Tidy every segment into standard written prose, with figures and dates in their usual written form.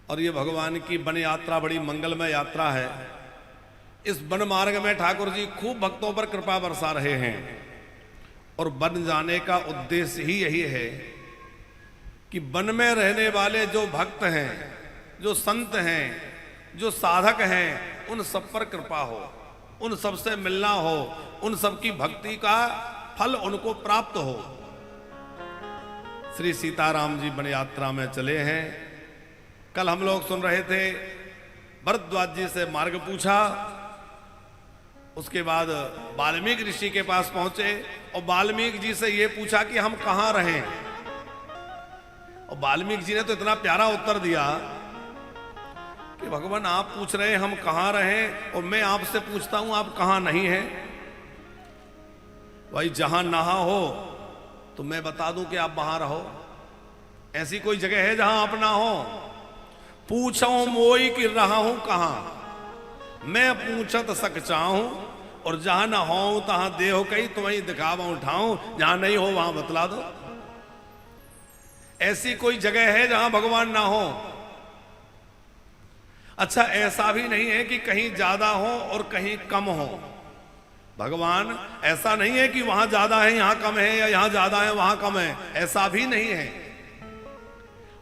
और ये भगवान की वन यात्रा बड़ी मंगलमय यात्रा है। इस वन मार्ग में ठाकुर जी खूब भक्तों पर कृपा बरसा रहे हैं और वन जाने का उद्देश्य ही यही है कि वन में रहने वाले जो भक्त हैं, जो संत हैं, जो साधक हैं, उन सब पर कृपा हो, उन सब से मिलना हो, उन सब की भक्ति का फल उनको प्राप्त हो। श्री सीताराम जी वन यात्रा में चले हैं। कल हम लोग सुन रहे थे, भरद्वाज जी से मार्ग पूछा, उसके बाद वाल्मीकि ऋषि के पास पहुंचे और वाल्मीकि जी से ये पूछा कि हम कहां रहें। और वाल्मीकि जी ने तो इतना प्यारा उत्तर दिया कि भगवान आप पूछ रहे हैं हम कहां रहें और मैं आपसे पूछता हूं आप कहां नहीं हैं। भाई जहां नहा हो तो मैं बता दूं कि आप वहां रहो। ऐसी कोई जगह है जहां आप ना हो? पूछो मोई कि रहा हूं कहां, मैं पूछत सक चाहूं और जहां ना हो तहां देहो कहीं तो वहीं दिखावा उठाऊं, जहां नहीं हो वहां बतला दो। ऐसी कोई जगह है जहां भगवान ना हो? अच्छा, ऐसा भी नहीं है कि कहीं ज्यादा हो और कहीं कम हो। भगवान ऐसा नहीं है कि वहां ज्यादा है यहां कम है, या यहां ज्यादा है वहां कम है, ऐसा भी नहीं है।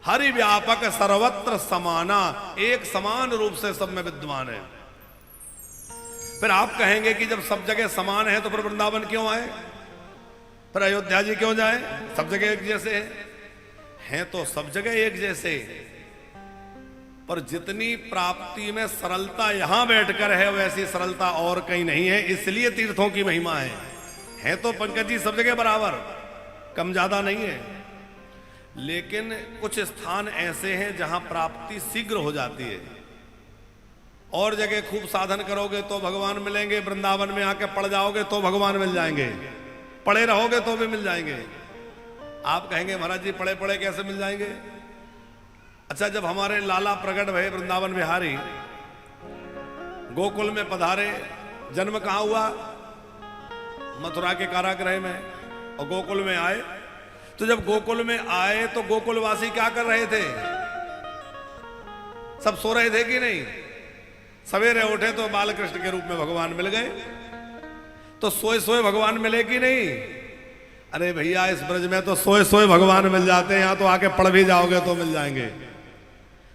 हरि व्यापक सर्वत्र समाना, एक समान रूप से सब में विद्वान है। फिर आप कहेंगे कि जब सब जगह समान है तो फिर वृंदावन क्यों आए, फिर अयोध्या जी क्यों जाए? सब जगह एक जैसे हैं तो सब जगह एक जैसे, पर जितनी प्राप्ति में सरलता यहां बैठकर है वैसी सरलता और कहीं नहीं है, इसलिए तीर्थों की महिमा है तो पंकज जी सब जगह बराबर, कम ज्यादा नहीं है। लेकिन कुछ स्थान ऐसे हैं जहां प्राप्ति शीघ्र हो जाती है। और जगह खूब साधन करोगे तो भगवान मिलेंगे, वृंदावन में आके पड़ जाओगे तो भगवान मिल जाएंगे, पड़े रहोगे तो भी मिल जाएंगे। आप कहेंगे महाराज जी पड़े पड़े कैसे मिल जाएंगे? अच्छा, जब हमारे लाला प्रकट भये वृंदावन बिहारी गोकुल में पधारे, जन्म कहां हुआ? मथुरा के कारागृह में, और गोकुल में आए तो जब गोकुल में आए तो गोकुलवासी क्या कर रहे थे? सब सो रहे थे कि नहीं? सवेरे उठे तो बालकृष्ण के रूप में भगवान मिल गए, तो सोए सोए भगवान मिले कि नहीं? अरे भैया, इस ब्रज में तो सोए सोए भगवान मिल जाते हैं, यहां तो आके पढ़ भी जाओगे तो मिल जाएंगे।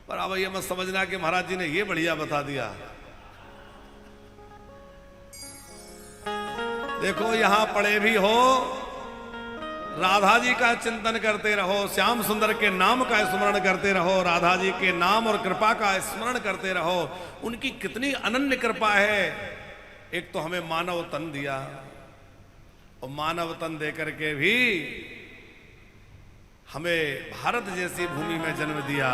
पर अब ये मत समझना कि महाराज जी ने ये बढ़िया बता दिया। देखो, यहां पढ़े भी हो, राधा जी का चिंतन करते रहो, श्याम सुंदर के नाम का स्मरण करते रहो, राधा जी के नाम और कृपा का स्मरण करते रहो। उनकी कितनी अनन्य कृपा है। एक तो हमें मानव तन दिया, और मानव तन देकर के भी हमें भारत जैसी भूमि में जन्म दिया।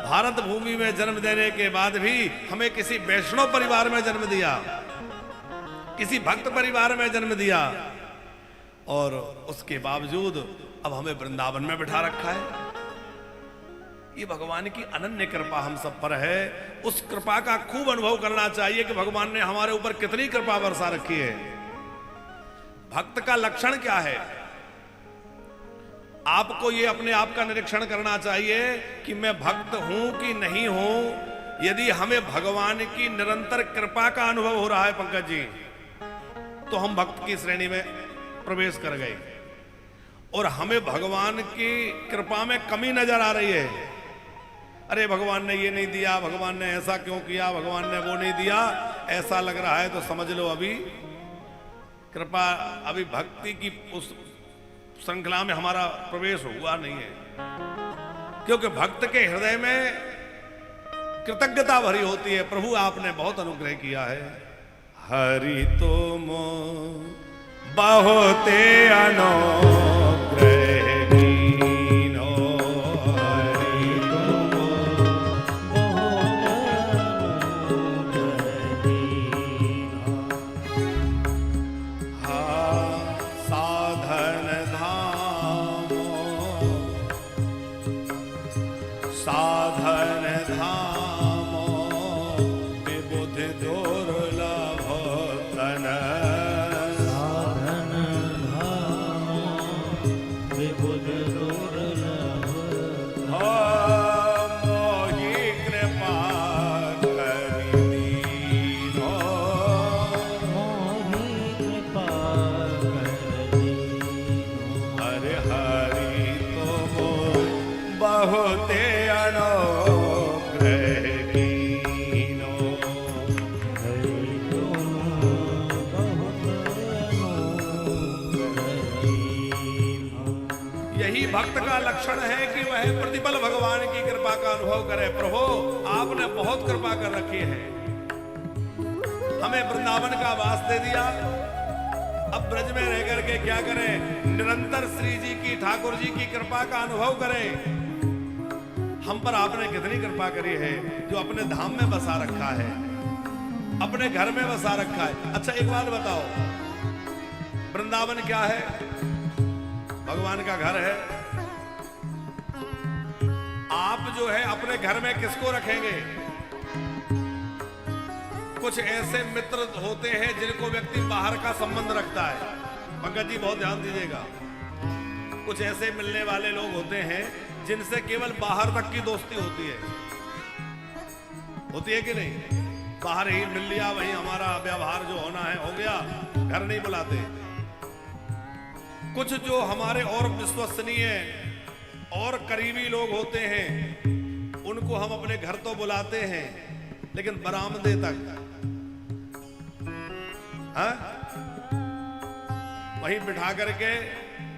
भारत भूमि में जन्म देने के बाद भी हमें किसी वैष्णव परिवार में जन्म दिया, किसी भक्त परिवार में जन्म दिया, और उसके बावजूद अब हमें वृंदावन में बिठा रखा है। ये भगवान की अनन्य कृपा हम सब पर है। उस कृपा का खूब अनुभव करना चाहिए कि भगवान ने हमारे ऊपर कितनी कृपा बरसा रखी है। भक्त का लक्षण क्या है? आपको ये अपने आप का निरीक्षण करना चाहिए कि मैं भक्त हूं कि नहीं हूं। यदि हमें भगवान की निरंतर कृपा का अनुभव हो रहा है पंकज जी, तो हम भक्त की श्रेणी में प्रवेश कर गए। और हमें भगवान की कृपा में कमी नजर आ रही है। अरे भगवान ने ये नहीं दिया, भगवान ने ऐसा क्यों किया, भगवान ने वो नहीं दिया, ऐसा लग रहा है तो समझ लो अभी कृपा, अभी भक्ति की उस श्रृंखला में हमारा प्रवेश हुआ नहीं है। क्योंकि भक्त के हृदय में कृतज्ञता भरी होती है, प्रभु आपने बहुत अनुग्रह किया है। हरि तुम बहुते अनुग्रह कीनो, हरि तुम बहुते अनुग्रह कीनो। हाँ साधन धामो, साधन धामो विबुध दुर्लभ तन। मोहि लक्षण है कि वह प्रतिपल भगवान की कृपा का अनुभव करे। प्रभु आपने बहुत कृपा कर रखी है, हमें वृंदावन का वास दे दिया, अब ब्रज में रह करके क्या करें, निरंतर श्री जी की, ठाकुर जी की कृपा का अनुभव करें। हम पर आपने कितनी कृपा करी है, जो अपने धाम में बसा रखा है, अपने घर में बसा रखा है। अच्छा एक बात बताओ, वृंदावन क्या है? भगवान का घर है। आप जो है अपने घर में किसको रखेंगे? कुछ ऐसे मित्र होते हैं जिनको व्यक्ति बाहर का संबंध रखता है। पंकज जी बहुत ध्यान दीजिएगा, कुछ ऐसे मिलने वाले लोग होते हैं जिनसे केवल बाहर तक की दोस्ती होती है। होती है कि नहीं? बाहर ही मिल लिया, वहीं हमारा व्यवहार जो होना है हो गया, घर नहीं बुलाते। कुछ जो हमारे और विश्वसनीय और करीबी लोग होते हैं उनको हम अपने घर तो बुलाते हैं, लेकिन बरामदे तक, हाँ? वहीं बिठा करके,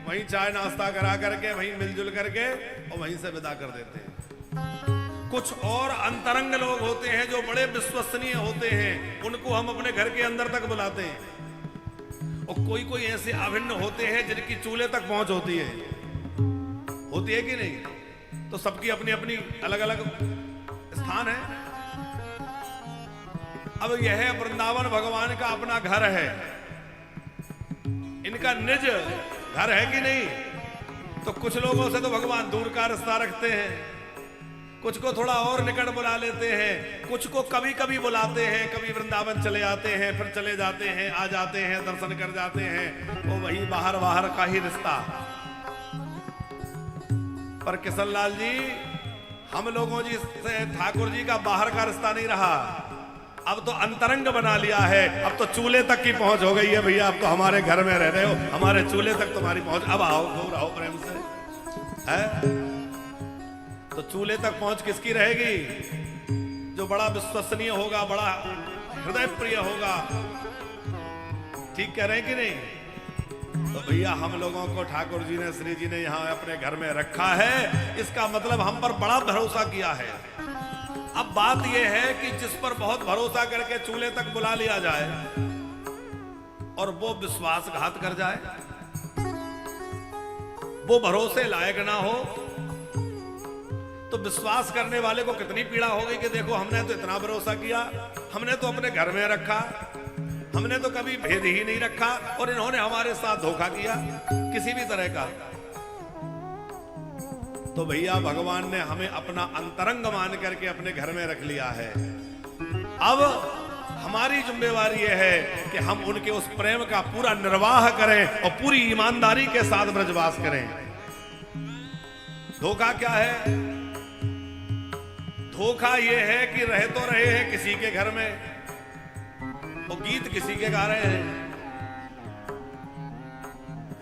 वहीं चाय नाश्ता करा करके, वहीं मिलजुल करके और वहीं से विदा कर देते हैं। कुछ और अंतरंग लोग होते हैं जो बड़े विश्वसनीय होते हैं, उनको हम अपने घर के अंदर तक बुलाते हैं। और कोई कोई ऐसे अभिन्न होते हैं जिनकी चूल्हे तक पहुंच होती है। होती है कि नहीं? तो सबकी अपनी अपनी अलग अलग स्थान है। अब यह वृंदावन भगवान का अपना घर है, इनका निज घर है कि नहीं? तो कुछ लोगों से तो भगवान दूर का रिश्ता रखते हैं, कुछ को थोड़ा और निकट बुला लेते हैं, कुछ को कभी कभी बुलाते हैं, कभी वृंदावन चले आते हैं, फिर चले जाते हैं, आ जाते हैं, दर्शन कर जाते हैं, वो वही बाहर बाहर का ही रिश्ता। पर किशन लाल जी, हम लोगों जी से ठाकुर जी का बाहर का रिश्ता नहीं रहा, अब तो अंतरंग बना लिया है। अब तो चूल्हे तक की पहुंच हो गई है भैया, अब तो हमारे घर में रह रहे हो, हमारे चूल्हे तक तुम्हारी पहुंच, अब आओ दूर आओ प्रेम से, है? तो चूल्हे तक पहुंच किसकी रहेगी? जो बड़ा विश्वसनीय होगा, बड़ा हृदय प्रिय होगा। ठीक कह रहे हैं कि नहीं? तो भैया हम लोगों को ठाकुर जी ने, श्री जी ने यहाँ अपने घर में रखा है, इसका मतलब हम पर बड़ा भरोसा किया है। अब बात यह है कि जिस पर बहुत भरोसा करके चूल्हे तक बुला लिया जाए और वो विश्वासघात कर जाए, वो भरोसे लायक ना हो, तो विश्वास करने वाले को कितनी पीड़ा होगी कि देखो हमने तो इतना भरोसा किया, हमने तो अपने घर में रखा, हमने तो कभी भेद ही नहीं रखा और इन्होंने हमारे साथ धोखा किया किसी भी तरह का। तो भैया भगवान ने हमें अपना अंतरंग मान करके अपने घर में रख लिया है। अब हमारी जिम्मेवारी यह है कि हम उनके उस प्रेम का पूरा निर्वाह करें और पूरी ईमानदारी के साथ ब्रजवास करें। धोखा क्या है? धोखा यह है कि रह तो रहे हैं किसी के घर में, वो गीत किसी के गा रहे हैं,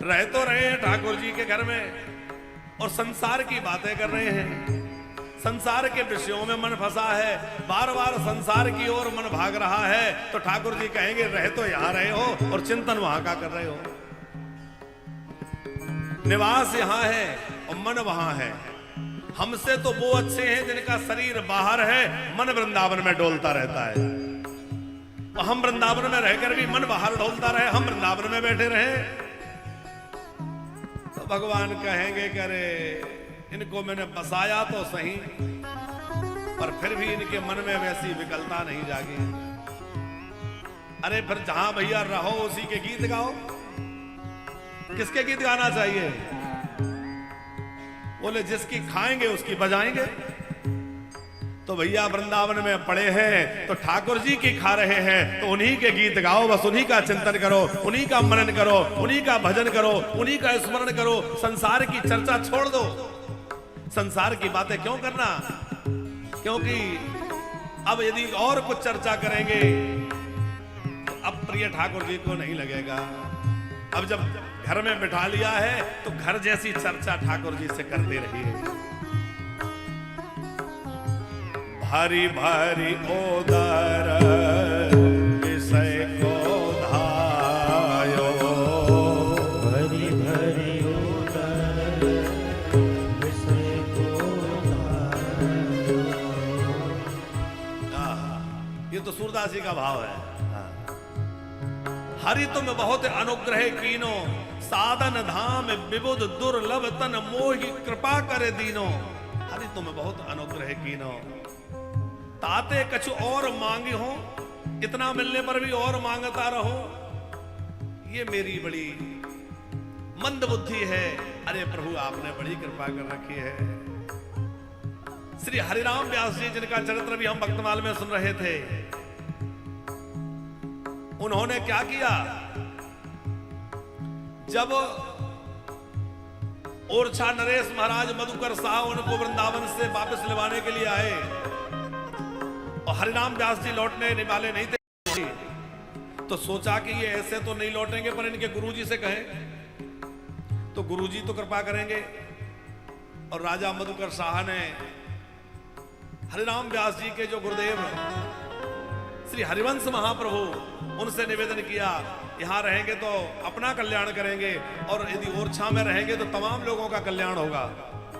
रह तो रहे हैं ठाकुर जी के घर में और संसार की बातें कर रहे हैं, संसार के विषयों में मन फंसा है, बार बार संसार की ओर मन भाग रहा है। तो ठाकुर जी कहेंगे रह तो यहां रहे हो और चिंतन वहां का कर रहे हो। निवास यहां है और मन वहां है। हमसे तो वो अच्छे हैं जिनका शरीर बाहर है, मन वृंदावन में डोलता रहता है, और हम वृंदावन में रहकर भी मन बाहर डोलता रहे, हम वृंदावन में बैठे रहे। तो भगवान कहेंगे करे इनको मैंने बसाया तो सही, पर फिर भी इनके मन में वैसी विकलता नहीं जागी। अरे फिर जहां भैया रहो उसी के गीत गाओ। किसके गीत गाना चाहिए? बोले जिसकी खाएंगे उसकी बजाएंगे। तो भैया वृंदावन में पड़े हैं तो ठाकुर जी की खा रहे हैं, तो उन्हीं के गीत गाओ, बस उन्हीं का चिंतन करो, उन्हीं का मनन करो, उन्हीं का भजन करो, उन्हीं का स्मरण करो। संसार की चर्चा छोड़ दो, संसार की बातें क्यों करना? क्योंकि अब यदि और कुछ चर्चा करेंगे तो अब प्रिय ठाकुर जी को नहीं लगेगा। अब जब घर में बिठा लिया है तो घर जैसी चर्चा ठाकुर जी से करते रहिए। भारी भारी ओदर विषय को धायो, भरी भरी ओदर विषय तो सूरदास जी का भाव है। हाँ। हरि तुम बहुत अनुग्रह कीनो, साधन धाम विबुध दुर्लभ तन मोहि कृपा करे दीनो। हरि तुम बहुत अनुग्रह कीनो, ताते कछु और मांगी हो, इतना मिलने पर भी और मांगता रहो, ये मेरी बड़ी मंद बुद्धि है। अरे प्रभु आपने बड़ी कृपा कर रखी है। श्री हरिराम व्यास जी जिनका चरित्र भी हम भक्तमाल में सुन रहे थे, उन्होंने क्या किया, जब ओरछा नरेश महाराज मधुकर शाह उनको वृंदावन से वापस लेवाने के लिए आए और हरिराम व्यास जी लौटने वाले नहीं थे, तो सोचा कि ये ऐसे तो नहीं लौटेंगे, पर इनके गुरुजी से कहें तो गुरुजी तो कृपा करेंगे। और राजा मधुकर शाह ने हरिराम व्यास जी के जो गुरुदेव श्री हरिवंश महाप्रभु, उनसे निवेदन किया, यहां रहेंगे तो अपना कल्याण करेंगे और यदि ओरछा में रहेंगे तो तमाम लोगों का कल्याण होगा,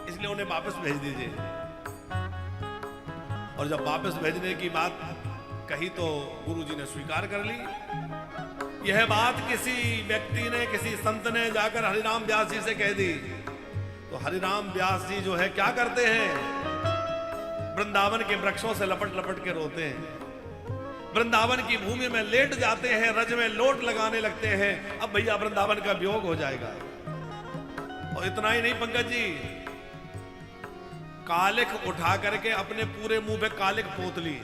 इसलिए उन्हें वापस भेज दीजिए। और जब वापस भेजने की बात कही तो गुरुजी ने स्वीकार कर ली। यह बात किसी व्यक्ति ने, किसी संत ने जाकर हरिराम व्यास जी से कह दी, तो हरिराम व्यास जी जो है क्या करते हैं, वृंदावन के वृक्षों से लपट लपट के रोते हैं, वृंदावन की भूमि में लेट जाते हैं, रज में लोट लगाने लगते हैं, अब भैया वृंदावन का वियोग हो जाएगा। और इतना ही नहीं पंकज जी, कालिख उठा करके अपने पूरे मुंह पे कालिख पोत ली।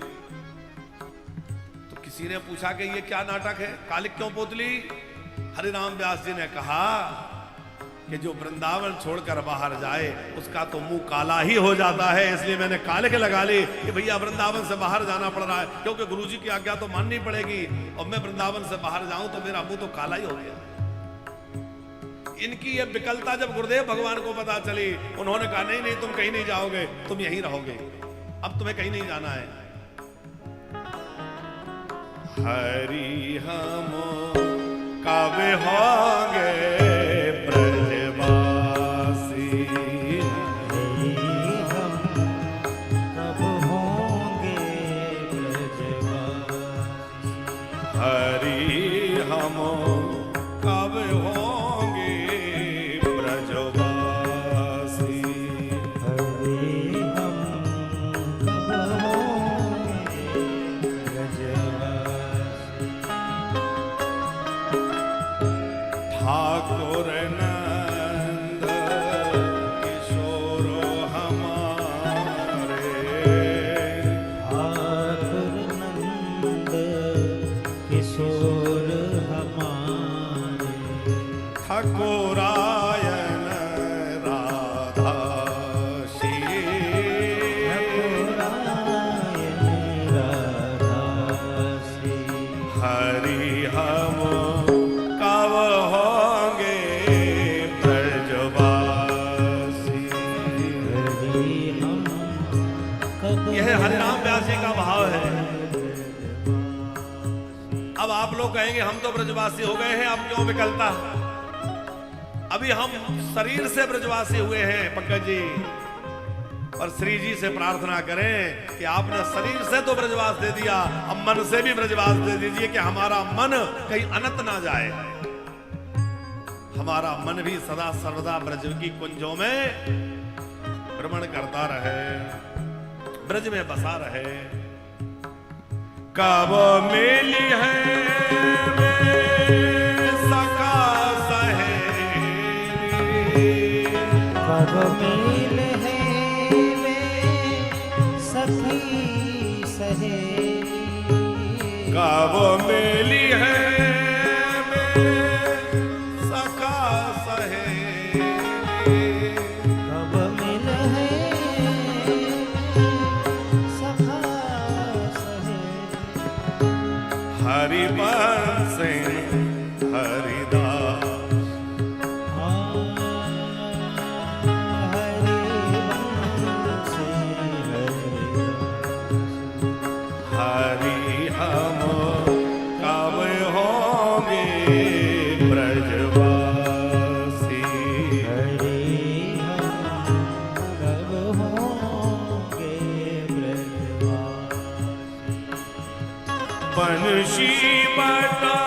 तो किसी ने पूछा कि ये क्या नाटक है, कालिख क्यों पोत ली? हरिराम व्यास जी ने कहा कि जो वृंदावन छोड़कर बाहर जाए उसका तो मुंह काला ही हो जाता है, इसलिए मैंने कालिख लगा ली कि भैया वृंदावन से बाहर जाना पड़ रहा है, क्योंकि गुरुजी की आज्ञा तो माननी पड़ेगी, और मैं वृंदावन से बाहर जाऊं तो मेरा मुंह तो काला ही हो गया। इनकी ये विकलता जब गुरुदेव भगवान को पता चली, उन्होंने कहा नहीं नहीं तुम कहीं नहीं जाओगे, तुम यहीं रहोगे, अब तुम्हें कहीं नहीं जाना है। हरि हम कावे होंगे ब्रजवासी, हरि हम कब होंगे ब्रजवासी, हरि हम कब होंगे ब्रजवासी, हरि हम कब होंगे ब्रजवासी। ठाकुर नंद किशोर हमारे, ठाकुर नंद किशोर हमारे, ठाकुरायन राधा श्री, ठाकुरायन राधा श्री, हरि हम कब होंगे ब्रजवासी। हरि हम कब यह हरिराम व्यास जी का भाव है। अब आप लोग कहेंगे हम तो ब्रजवासी हो गए हैं, अब क्यों विकलता? अभी हम शरीर से ब्रजवासी हुए हैं पंकज जी, और श्री जी से प्रार्थना करें कि आपने शरीर से तो ब्रजवास दे दिया, अब मन से भी ब्रजवास दे दीजिए कि हमारा मन कहीं अनंत ना जाए, हमारा मन भी सदा सर्वदा ब्रज की कुंजों में भ्रमण करता रहे, ब्रज में बसा रहे। कब मिली है सखा सहेली, कब मिल है वे सखी सहेली, कब मिली है सखा सहेली, कब मिल है सखा सहेली। हरिवंश हरिदास, हरि हम कब होंगे ब्रजवासी, हरि हम कब होंगे ब्रजवासी। बंशी बटा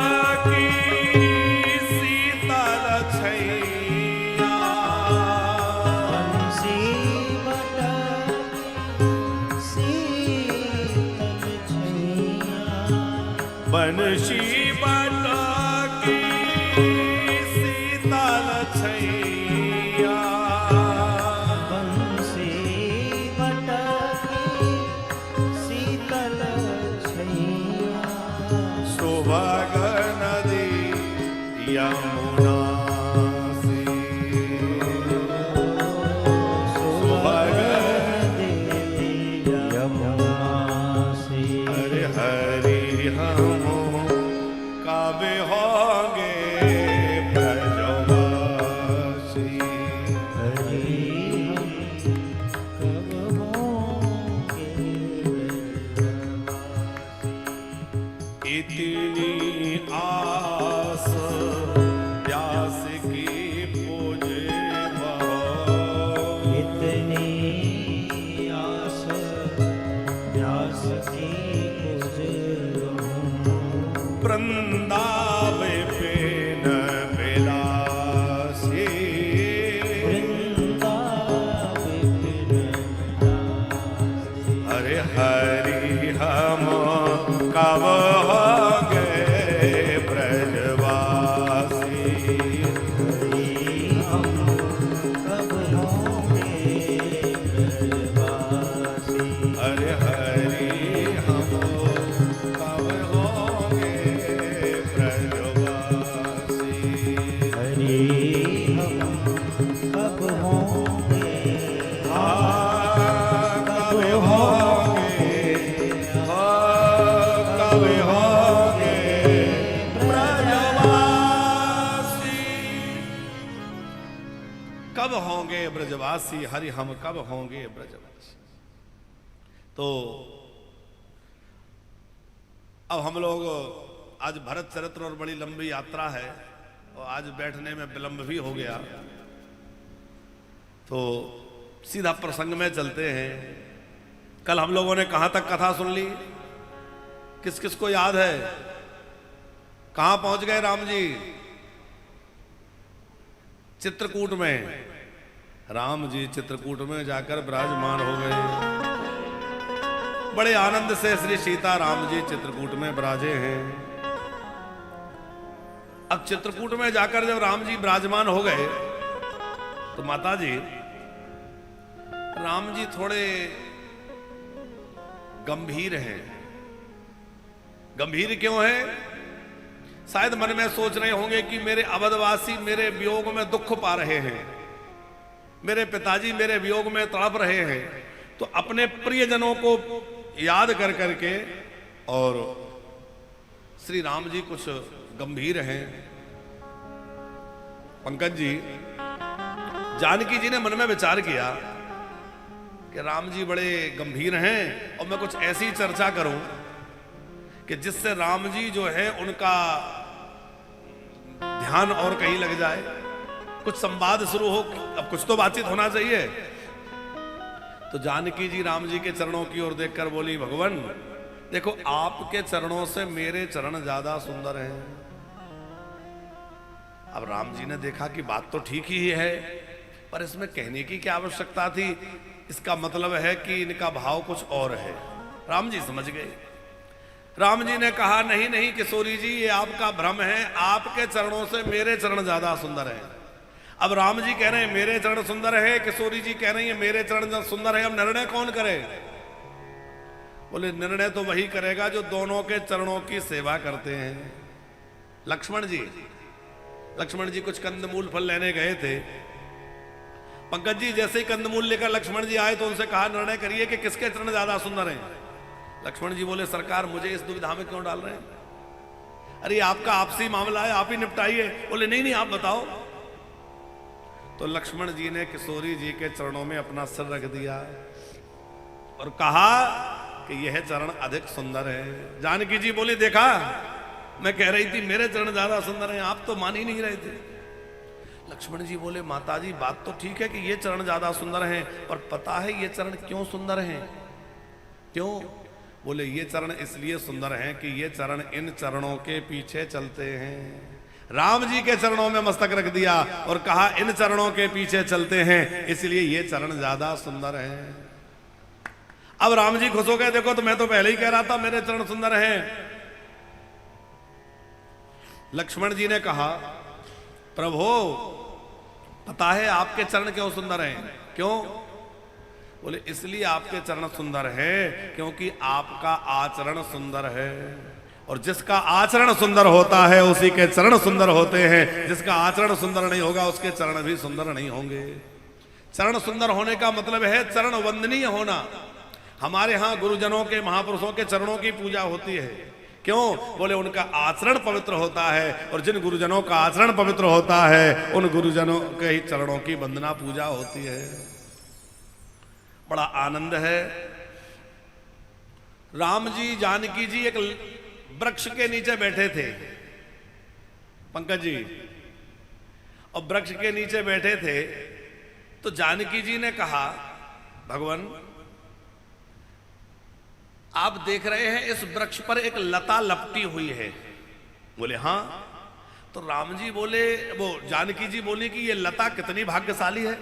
की शीतल छैया, बंसी बटा शीतल छैया, बंशी बटा की शीतल छैया, बंसी बटा शीतल छैया, सुभग नदी यमुना से, सुभग यमुना से। हरि हरि हम कब होंगे ब्रजवासी, हरि हम कब होंगे ब्रजवासी। इतनी आस प्यास की पूजे बहो, इतनी आस प्यास की गुजरूं, वृंदावे पे न बिलासी, वृंदावन बिलासी। हरे हरि हम कब होंगे ब्रजवासी, हरि हम कब होंगे ब्रजवासी। हरे हरि हम कब होंगे ब्रजवासी, हरि हम कब होंगे कब होंगे, कब होंगे ब्रजवासी, कब होंगे ब्रजवासी, हरि हम कब होंगे ब्रजवासी। तो अब हम लोग आज भरत चरित्र और बड़ी लंबी यात्रा है और आज बैठने में विलंब भी हो गया, तो सीधा प्रसंग में चलते हैं। कल हम लोगों ने कहां तक कथा सुन ली, किस किस को याद है? कहां पहुंच गए राम जी? चित्रकूट में। राम जी चित्रकूट में जाकर विराजमान हो गए। बड़े आनंद से श्री सीता राम जी चित्रकूट में विराजे हैं। अब चित्रकूट में जाकर जब राम जी विराजमान हो गए तो माता जी, राम जी थोड़े गंभीर हैं। गंभीर क्यों हैं? शायद मन में सोच रहे होंगे कि मेरे अवधवासी मेरे वियोग में दुख पा रहे हैं, मेरे पिताजी मेरे वियोग में तड़प रहे हैं, तो अपने प्रियजनों को याद कर करके और श्री राम जी कुछ गंभीर हैं। पंकज जी, जानकी जी ने मन में विचार किया कि राम जी बड़े गंभीर हैं और मैं कुछ ऐसी चर्चा करूं कि जिससे राम जी जो है उनका ध्यान और कहीं लग जाए, कुछ संवाद शुरू हो। अब कुछ तो बातचीत होना चाहिए। तो जानकी जी राम जी के चरणों की ओर देखकर बोली, भगवान देखो, आपके चरणों से मेरे चरण ज्यादा सुंदर हैं। अब राम जी ने देखा कि बात तो ठीक ही है, पर इसमें कहने की क्या आवश्यकता थी? इसका मतलब है कि इनका भाव कुछ और है। राम जी समझ गए। राम जी ने कहा, नहीं नहीं किशोरी जी, ये आपका भ्रम है, आपके चरणों से मेरे चरण ज्यादा सुंदर हैं। अब राम जी कह रहे हैं मेरे चरण सुंदर है, किशोरी जी कह रही है मेरे चरण सुंदर है। अब निर्णय कौन करे? बोले निर्णय तो वही करेगा जो दोनों के चरणों की सेवा करते हैं। लक्ष्मण जी कुछ कंदमूल फल लेने गए थे। पंकज जी जैसे ही कंदमूल लेकर लक्ष्मण जी आए तो उनसे कहा, निर्णय करिए कि किसके चरण ज्यादा सुंदर हैं। लक्ष्मण जी बोले, सरकार मुझे इस दुविधा में क्यों डाल रहे हैं? अरे आपका आपसी मामला है, आप ही निपटाइए। बोले नहीं नहीं आप बताओ। तो लक्ष्मण जी ने किशोरी जी के चरणों में अपना सिर रख दिया और कहा कि यह चरण अधिक सुंदर है। जानकी जी बोली, देखा मैं कह रही थी मेरे चरण ज्यादा सुंदर हैं, आप तो मान ही नहीं रहे थे। लक्ष्मण जी बोले, माता जी बात तो ठीक है कि ये चरण ज्यादा सुंदर हैं, पर पता है ये चरण क्यों सुंदर हैं? क्यों? बोले ये चरण इसलिए सुंदर हैं कि ये चरण इन चरणों के पीछे चलते हैं। राम जी के चरणों में मस्तक रख दिया और कहा इन चरणों के पीछे चलते हैं, इसलिए ये चरण ज्यादा सुंदर हैं। अब राम जी खुश हो गए, देखो तो मैं तो पहले ही कह रहा था मेरे चरण सुंदर हैं। लक्ष्मण जी ने कहा प्रभु पता है आपके चरण क्यों सुंदर हैं? क्यों? बोले इसलिए आपके चरण सुंदर है क्योंकि आपका आचरण सुंदर है, और जिसका आचरण सुंदर होता है उसी के चरण सुंदर होते हैं। जिसका आचरण सुंदर नहीं होगा उसके चरण भी सुंदर नहीं होंगे। चरण सुंदर होने का मतलब है चरण वंदनीय होना। हमारे यहाँ गुरुजनों के, महापुरुषों के चरणों की पूजा होती है। क्यों? बोले उनका आचरण पवित्र होता है, और जिन गुरुजनों का आचरण पवित्र होता है उन गुरुजनों के ही चरणों की वंदना पूजा होती है। बड़ा आनंद है। राम जी जानकी जी एक वृक्ष के नीचे बैठे थे, पंकज जी, और वृक्ष के नीचे बैठे थे तो जानकी जी ने कहा भगवान आप देख रहे हैं इस वृक्ष पर एक लता लपटी हुई है। बोले हाँ। तो राम जी बोले, वो जानकी जी बोली कि ये लता कितनी भाग्यशाली है,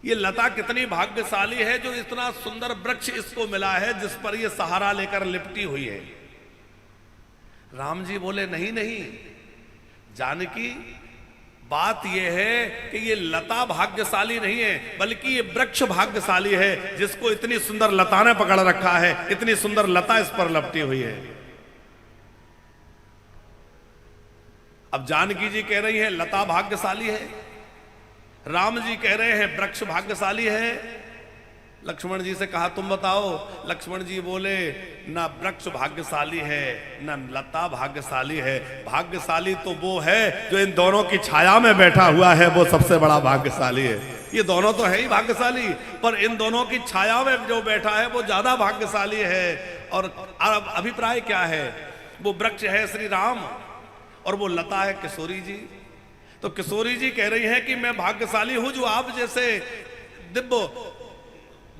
ये लता कितनी भाग्यशाली है जो इतना सुंदर वृक्ष इसको मिला है जिस पर ये सहारा लेकर लिपटी हुई है। राम जी बोले नहीं नहीं जानकी, बात यह है कि ये लता भाग्यशाली नहीं है बल्कि ये वृक्ष भाग्यशाली है जिसको इतनी सुंदर लता ने पकड़ रखा है, इतनी सुंदर लता इस पर लपटी हुई है। अब जानकी जी कह रही है लता भाग्यशाली है, राम जी कह रहे हैं वृक्ष भाग्यशाली है। लक्ष्मण जी से कहा तुम बताओ। लक्ष्मण जी बोले ना वृक्ष भाग्यशाली है ना लता भाग्यशाली है, भाग्यशाली तो वो है जो इन दोनों की छाया में बैठा हुआ है, वो सबसे बड़ा भाग्यशाली है। ये दोनों तो है ही भाग्यशाली, पर इन दोनों की छाया में जो बैठा है वो ज्यादा भाग्यशाली है। और अभिप्राय क्या है? वो वृक्ष है श्री राम और वो लता है किशोरी जी। तो किशोरी जी कह रही हैं कि मैं भाग्यशाली हूं जो आप जैसे दिव्य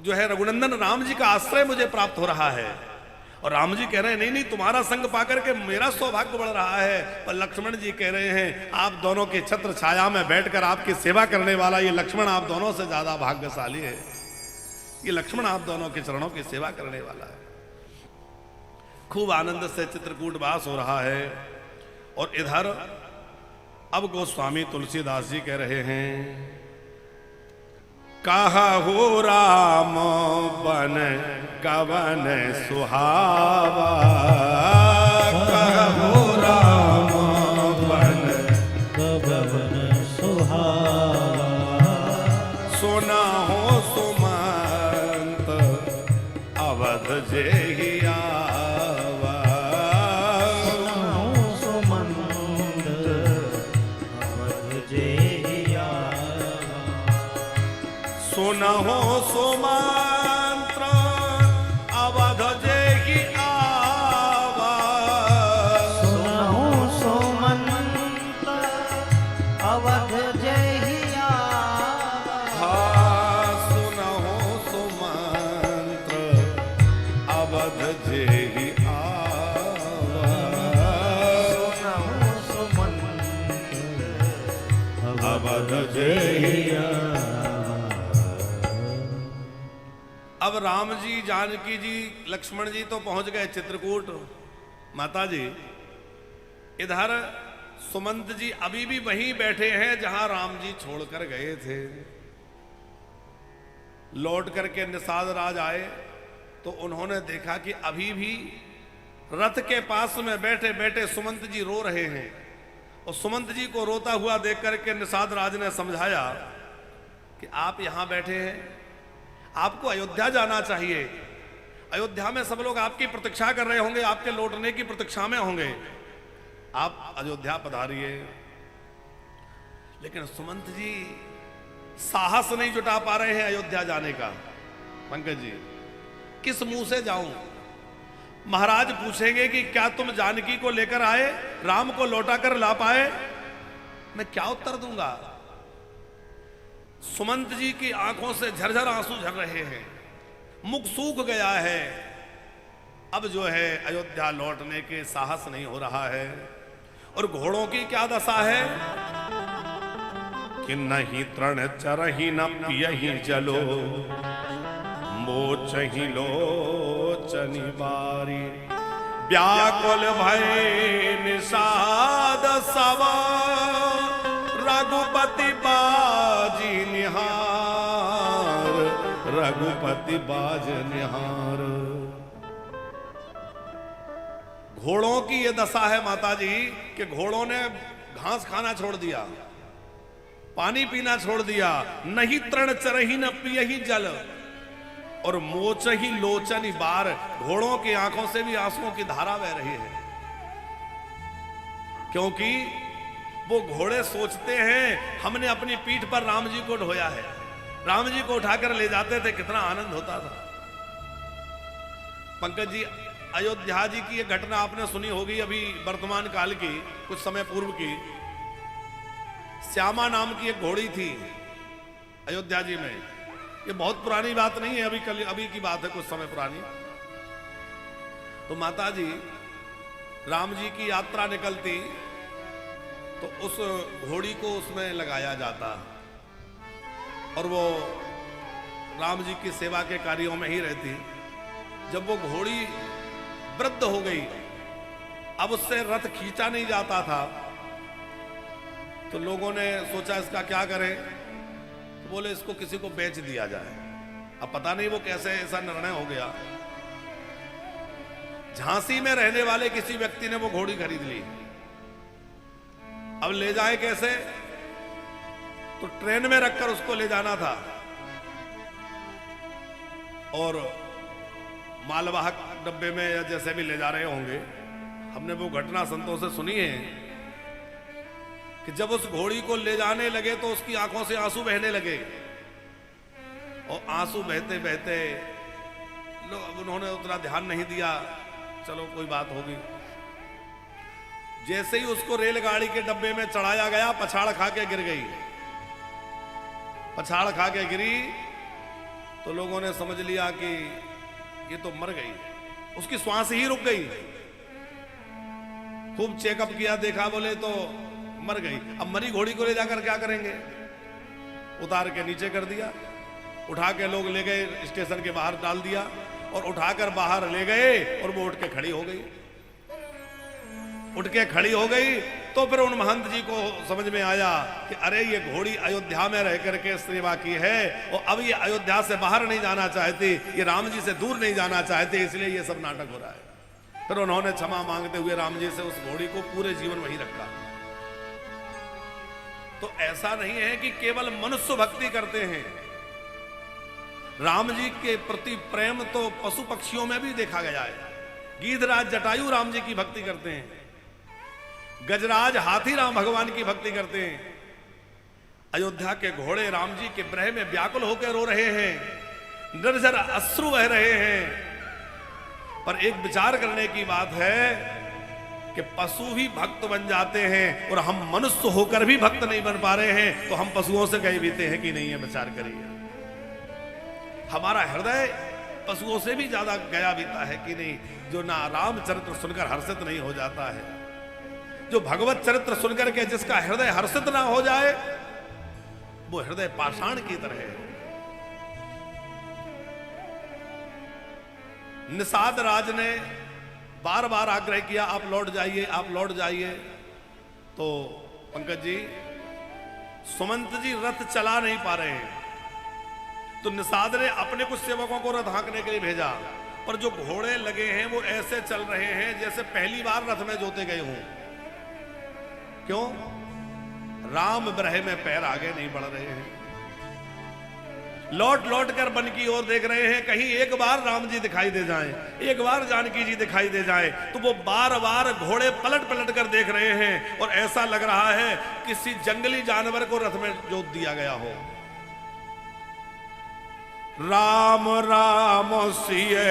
जो है रघुनंदन राम जी का आश्रय मुझे प्राप्त हो रहा है। और राम जी कह रहे हैं नहीं नहीं तुम्हारा संग पाकर के मेरा सौभाग्य बढ़ रहा है। पर लक्ष्मण जी कह रहे हैं आप दोनों के छत्र छाया में बैठकर आपकी सेवा करने वाला ये लक्ष्मण आप दोनों से ज्यादा भाग्यशाली है। ये लक्ष्मण आप दोनों के चरणों की सेवा करने वाला है। खूब आनंद से चित्रकूट वास हो रहा है। और इधर अब गोस्वामी तुलसीदास जी कह रहे हैं कहा हो राम बन कवन सुहावा, कहा हो राम बन कवन सुहावा, सोना हो सुमंत अवध जेहि आवा, सुमंत अवध जेहि आवा, सुनहो सुमंत्र अवध जेहि आवा, सुनहु सुमंत अवध जेहि आवा, हाँ सुनहो सुमंत्र अवध जेहि आवा, सुनहु सुमंत अवध जेहि आवा। अब राम जी जानकी जी लक्ष्मण जी तो पहुंच गए चित्रकूट। माता जी इधर सुमंत जी अभी भी वहीं बैठे हैं जहां राम जी छोड़कर गए थे। लौट करके निषाद राज आए तो उन्होंने देखा कि अभी भी रथ के पास में बैठे बैठे सुमंत जी रो रहे हैं। और सुमंत जी को रोता हुआ देख करके निषाद राज ने समझाया कि आप यहां बैठे हैं, आपको अयोध्या जाना चाहिए। अयोध्या में सब लोग आपकी प्रतीक्षा कर रहे होंगे, आपके लौटने की प्रतीक्षा में होंगे, आप अयोध्या पधारिए। लेकिन सुमंत जी साहस नहीं जुटा पा रहे हैं अयोध्या जाने का। पंकज जी किस मुंह से जाऊं? महाराज पूछेंगे कि क्या तुम जानकी को लेकर आए, राम को लौटा कर ला पाए? मैं क्या उत्तर दूंगा? सुमंत जी की आंखों से झरझर आंसू झर रहे हैं। मुख सूख गया है, अब जो है अयोध्या लौटने के साहस नहीं हो रहा है। और घोड़ों की क्या दशा है कि नहीं तृण चरही न पियही जलो, मोचही लोचनी बारी। व्याकुल भय निषाद सब, रघुपति बाजी निहार, रघुपति बाज निहार। घोड़ों की यह दशा है माता जी कि घोड़ों ने घास खाना छोड़ दिया, पानी पीना छोड़ दिया। नहीं तृण चरही न पियही जल, और मोचही लोचनी बार। घोड़ों की आंखों से भी आंसुओं की धारा बह रही है, क्योंकि वो घोड़े सोचते हैं हमने अपनी पीठ पर राम जी को ढोया है, राम जी को उठाकर ले जाते थे, कितना आनंद होता था। पंकज जी, अयोध्या जी की यह घटना आपने सुनी होगी, अभी वर्तमान काल की, कुछ समय पूर्व की। श्यामा नाम की एक घोड़ी थी अयोध्या जी में। ये बहुत पुरानी बात नहीं है, अभी की बात है, कुछ समय पुरानी। तो माता जी राम जी की यात्रा निकलती तो उस घोड़ी को उसमें लगाया जाता, और वो राम जी की सेवा के कार्यों में ही रहती। जब वो घोड़ी वृद्ध हो गई, अब उससे रथ खींचा नहीं जाता था, तो लोगों ने सोचा इसका क्या करें, तो बोले इसको किसी को बेच दिया जाए। अब पता नहीं वो कैसे ऐसा निर्णय हो गया। झांसी में रहने वाले किसी व्यक्ति ने वो घोड़ी खरीद ली। अब ले जाए कैसे, तो ट्रेन में रखकर उसको ले जाना था, और मालवाहक डब्बे में या जैसे भी ले जा रहे होंगे। हमने वो घटना संतों से सुनी है कि जब उस घोड़ी को ले जाने लगे तो उसकी आंखों से आंसू बहने लगे, और आंसू बहते बहते उन्होंने उतना ध्यान नहीं दिया, चलो कोई बात होगी। जैसे ही उसको रेलगाड़ी के डब्बे में चढ़ाया गया, पछाड़ खा के गिर गई। पछाड़ खा के गिरी तो लोगों ने समझ लिया कि ये तो मर गई, उसकी श्वास ही रुक गई। खूब चेकअप किया, देखा, बोले तो मर गई। अब मरी घोड़ी को ले जाकर क्या करेंगे, उतार के नीचे कर दिया, उठा के लोग ले गए, स्टेशन के बाहर डाल दिया, और उठाकर बाहर ले गए, और वो उठ के खड़ी हो गई। उठ के खड़ी हो गई तो फिर उन महंत जी को समझ में आया कि अरे ये घोड़ी अयोध्या में रह करके सेवा की है, और अब ये अयोध्या से बाहर नहीं जाना चाहती, ये राम जी से दूर नहीं जाना चाहते, इसलिए ये सब नाटक हो रहा है। फिर उन्होंने क्षमा मांगते हुए राम जी से उस घोड़ी को पूरे जीवन वहीं रखा। तो ऐसा नहीं है कि केवल मनुष्य भक्ति करते हैं, राम जी के प्रति प्रेम तो पशु पक्षियों में भी देखा गया है। गीधराज जटायु राम जी की भक्ति करते हैं, गजराज हाथी राम भगवान की भक्ति करते हैं। अयोध्या के घोड़े राम जी के ब्रह में व्याकुल होकर रो रहे हैं, निर्जर अश्रु बह रहे हैं। पर एक विचार करने की बात है कि पशु भी भक्त बन जाते हैं, और हम मनुष्य होकर भी भक्त नहीं बन पा रहे हैं, तो हम पशुओं से कहीं बीते हैं कि नहीं है, विचार करिए। हमारा हृदय पशुओं से भी ज्यादा गया बीता है कि नहीं, जो ना रामचरित्र सुनकर हर्षित नहीं हो जाता है, जो भगवत चरित्र सुनकर के जिसका हृदय हर्षित ना हो जाए, वो हृदय पाषाण की तरह है। निषाद राज ने बार बार आग्रह किया, आप लौट जाइए, आप लौट जाइए। तो पंकज जी, सुमंत जी रथ चला नहीं पा रहे हैं, तो निषाद ने अपने कुछ सेवकों को रथ हाँकने के लिए भेजा, पर जो घोड़े लगे हैं वो ऐसे चल रहे हैं जैसे पहली बार रथ में जोते गए हों। क्यों? राम ब्रह में पैर आगे नहीं बढ़ रहे हैं। लौट लौट कर वन की ओर देख रहे हैं, कहीं एक बार राम जी दिखाई दे जाएं, एक बार जानकी जी दिखाई दे जाएं। तो वो बार बार घोड़े पलट पलट कर देख रहे हैं, और ऐसा लग रहा है किसी जंगली जानवर को रथ में जोत दिया गया हो। राम राम सिए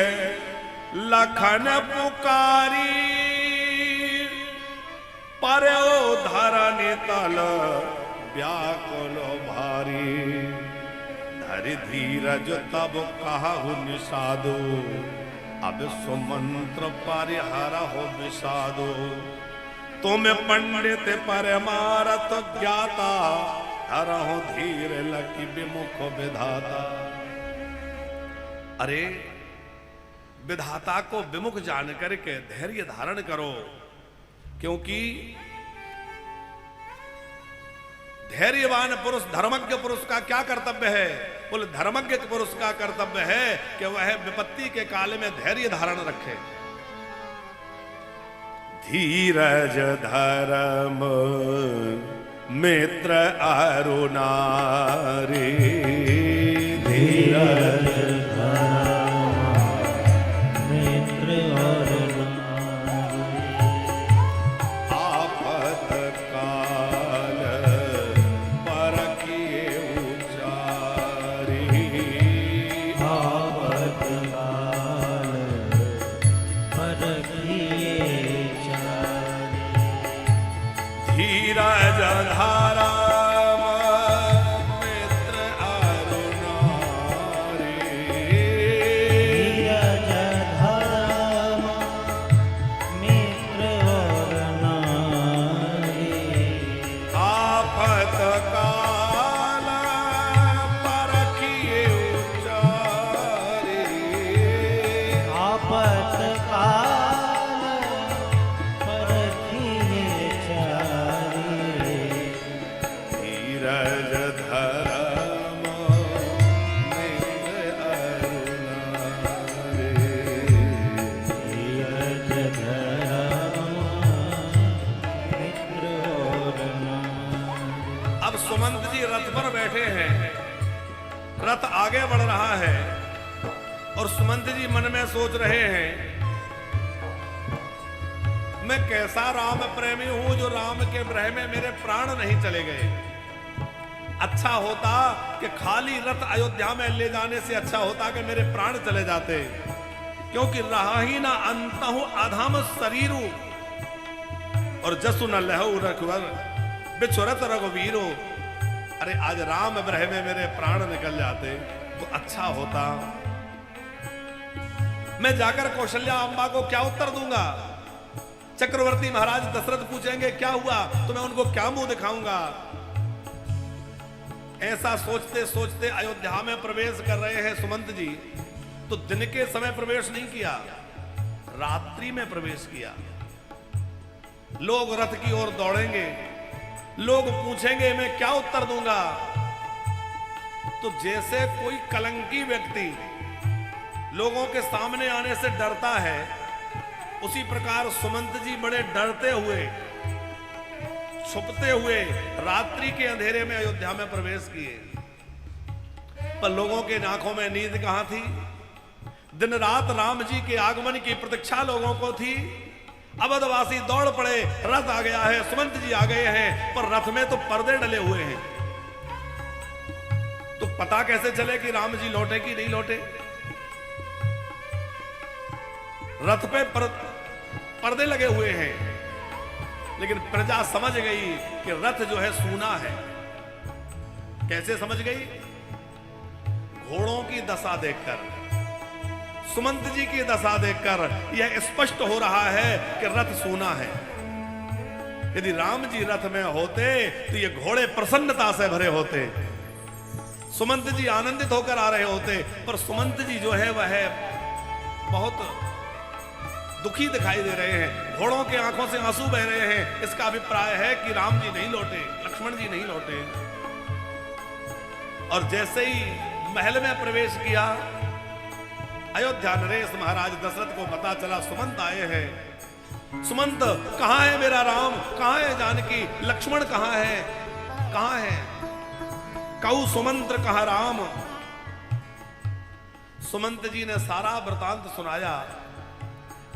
लखन पुकारी, पर्यो धरनी तल व्याकुल भारी। हरि धीरज तब कहु निषादो, अब सुमंत्र परिहर हो विषादो। तुम पंडित परमारथ ज्ञाता, हरहु धीर लकी विमुख विधाता। अरे विधाता को विमुख जान करके धैर्य धारण करो, क्योंकि धैर्यवान पुरुष, धर्मज्ञ पुरुष का क्या कर्तव्य है? बोले धर्मज्ञ पुरुष का कर्तव्य है कि वह विपत्ति के काल में धैर्य धारण रखे। धीरज धर्म मित्र अरु नारी, धीरज मित्र अरु नारी। आफत काल परखिए उचारी, आफत काल परखिए चारी। धीरज धर्म मित्र अरु नारी, धीरज धर्म मित्र अरु नारी। आफत काल परखिए उचारी, आफत काल परखिए चारी। धीरज धर्म मित्र अरु नारी। धीरज धर्म मित्र अरु नारी। अब सुमंत जी रथ पर बैठे हैं, रथ आगे बढ़ रहा है और सुमंत जी मन में सोच रहे हैं, मैं कैसा राम प्रेमी हूं जो राम के ब्रह में मेरे प्राण नहीं चले गए। अच्छा होता कि खाली रथ अयोध्या में ले जाने से अच्छा होता कि मेरे प्राण चले जाते, क्योंकि रहा ही ना अंतहु अधम शरीरु, और जसु न लहु रघुवर बिछुरत रघुवीरो। अरे आज राम ब्रह में मेरे प्राण निकल जाते तो अच्छा होता। मैं जाकर कौशल्या अम्बा को क्या उत्तर दूंगा? चक्रवर्ती महाराज दशरथ पूछेंगे क्या हुआ, तो मैं उनको क्या मुंह दिखाऊंगा? ऐसा सोचते सोचते अयोध्या में प्रवेश कर रहे हैं सुमंत जी। तो दिन के समय प्रवेश नहीं किया, रात्रि में प्रवेश किया। लोग रथ की ओर दौड़ेंगे, लोग पूछेंगे मैं क्या उत्तर दूंगा। तो जैसे कोई कलंकी व्यक्ति लोगों के सामने आने से डरता है, उसी प्रकार सुमंत जी बड़े डरते हुए, छुपते हुए रात्रि के अंधेरे में अयोध्या में प्रवेश किए। पर लोगों के आंखों में नींद कहां थी? दिन रात राम जी के आगमन की प्रतीक्षा लोगों को थी। अवधवासी दौड़ पड़े, रथ आ गया है, सुमंत जी आ गए हैं, पर रथ में तो पर्दे डले हुए हैं। तो पता कैसे चले कि राम जी लौटे कि नहीं लौटे? रथ पे पर्दे लगे हुए हैं, लेकिन प्रजा समझ गई कि रथ जो है सूना है। कैसे समझ गई? घोड़ों की दशा देखकर, सुमंत जी की दशा देखकर यह स्पष्ट हो रहा है कि रथ सूना है। यदि राम जी रथ में होते तो ये घोड़े प्रसन्नता से भरे होते, सुमंत जी आनंदित होकर आ रहे होते। पर सुमंत जी जो है वह बहुत दुखी दिखाई दे रहे हैं, घोड़ों के आंखों से आंसू बह रहे हैं। इसका अभिप्राय है कि राम जी नहीं लौटे, लक्ष्मण जी नहीं लौटे। और जैसे ही महल में प्रवेश किया, अयोध्या नरेश महाराज दशरथ को पता चला सुमंत आए हैं। सुमंत, कहां है मेरा राम, कहां है जानकी, लक्ष्मण कहां है, कहां है? कऊ सुमंत्र कहा राम। सुमंत जी ने सारा वृतांत सुनाया,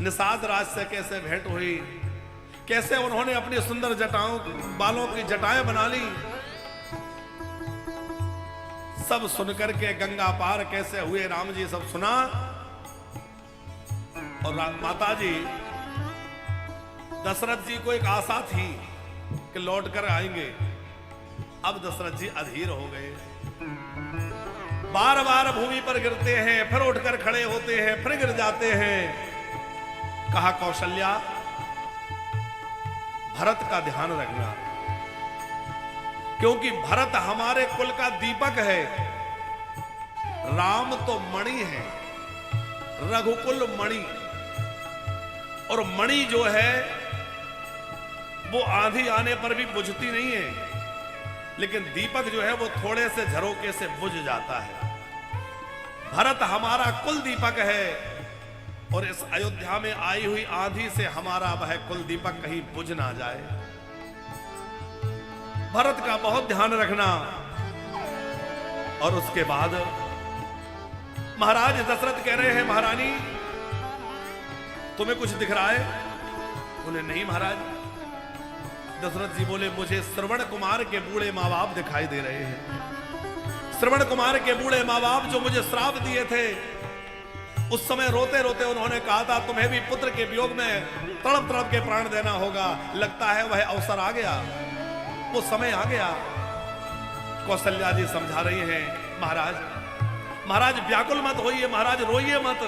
निषाद राज से कैसे भेंट हुई, कैसे उन्होंने अपनी सुंदर जटाओं, बालों की जटाएं बना ली। सब सुनकर के गंगा पार कैसे हुए राम जी सब सुना। और माता जी दशरथ जी को एक आशा थी कि लौट कर आएंगे। अब दशरथ जी अधीर हो गए, बार बार भूमि पर गिरते हैं, फिर उठकर खड़े होते हैं, फिर गिर जाते हैं। कहा कौशल्या, भरत का ध्यान रखना, क्योंकि भरत हमारे कुल का दीपक है। राम तो मणि है, रघुकुल मणि, और मणि जो है वो आंधी आने पर भी बुझती नहीं है, लेकिन दीपक जो है वो थोड़े से झरोके से बुझ जाता है। भरत हमारा कुल दीपक है, और इस अयोध्या में आई हुई आंधी से हमारा वह कुल दीपक कहीं बुझ ना जाए। भरत का बहुत ध्यान रखना। और उसके बाद महाराज दशरथ कह रहे हैं, महारानी तुम्हें कुछ दिख रहा है? बोले नहीं महाराज। दशरथ जी बोले, मुझे श्रवण कुमार के बूढ़े माँ बाप दिखाई दे रहे हैं। श्रवण कुमार के बूढ़े माँ बाप जो मुझे श्राप दिए थे, उस समय रोते रोते उन्होंने कहा था तुम्हें भी पुत्र के वियोग में तड़प तड़प के प्राण देना होगा। लगता है वह अवसर आ गया, वो समय आ गया। कौशल्या जी समझा रही हैं, महाराज महाराज व्याकुल मत होइए, महाराज रोइए मत।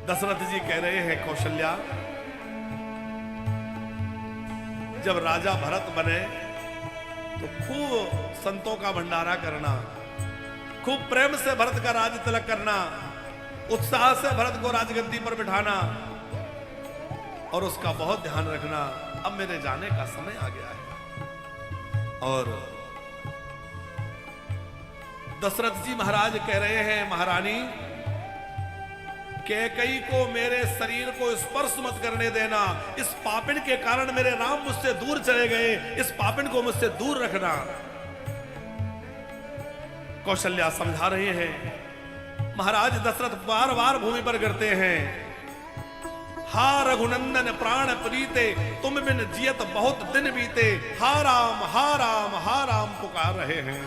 दशरथ जी कह रहे हैं, कौशल्या जब राजा भरत बने तो खूब संतों का भंडारा करना, खूब प्रेम से भरत का राज तिलक करना, उत्साह से भरत को राजगद्दी पर बिठाना, और उसका बहुत ध्यान रखना। अब मेरे जाने का समय आ गया है। और दशरथ जी महाराज कह रहे हैं, महारानी कैकेयी को मेरे शरीर को स्पर्श मत करने देना। इस पापिन के कारण मेरे राम मुझसे दूर चले गए, इस पापिन को मुझसे दूर रखना। कौशल्या समझा रहे हैं, महाराज दशरथ बार बार भूमि पर गिरते हैं। हा रघुनंदन प्राण प्रीते, तुम बिन जियत बहुत दिन बीते। हा राम हा राम हा राम पुकार रहे हैं।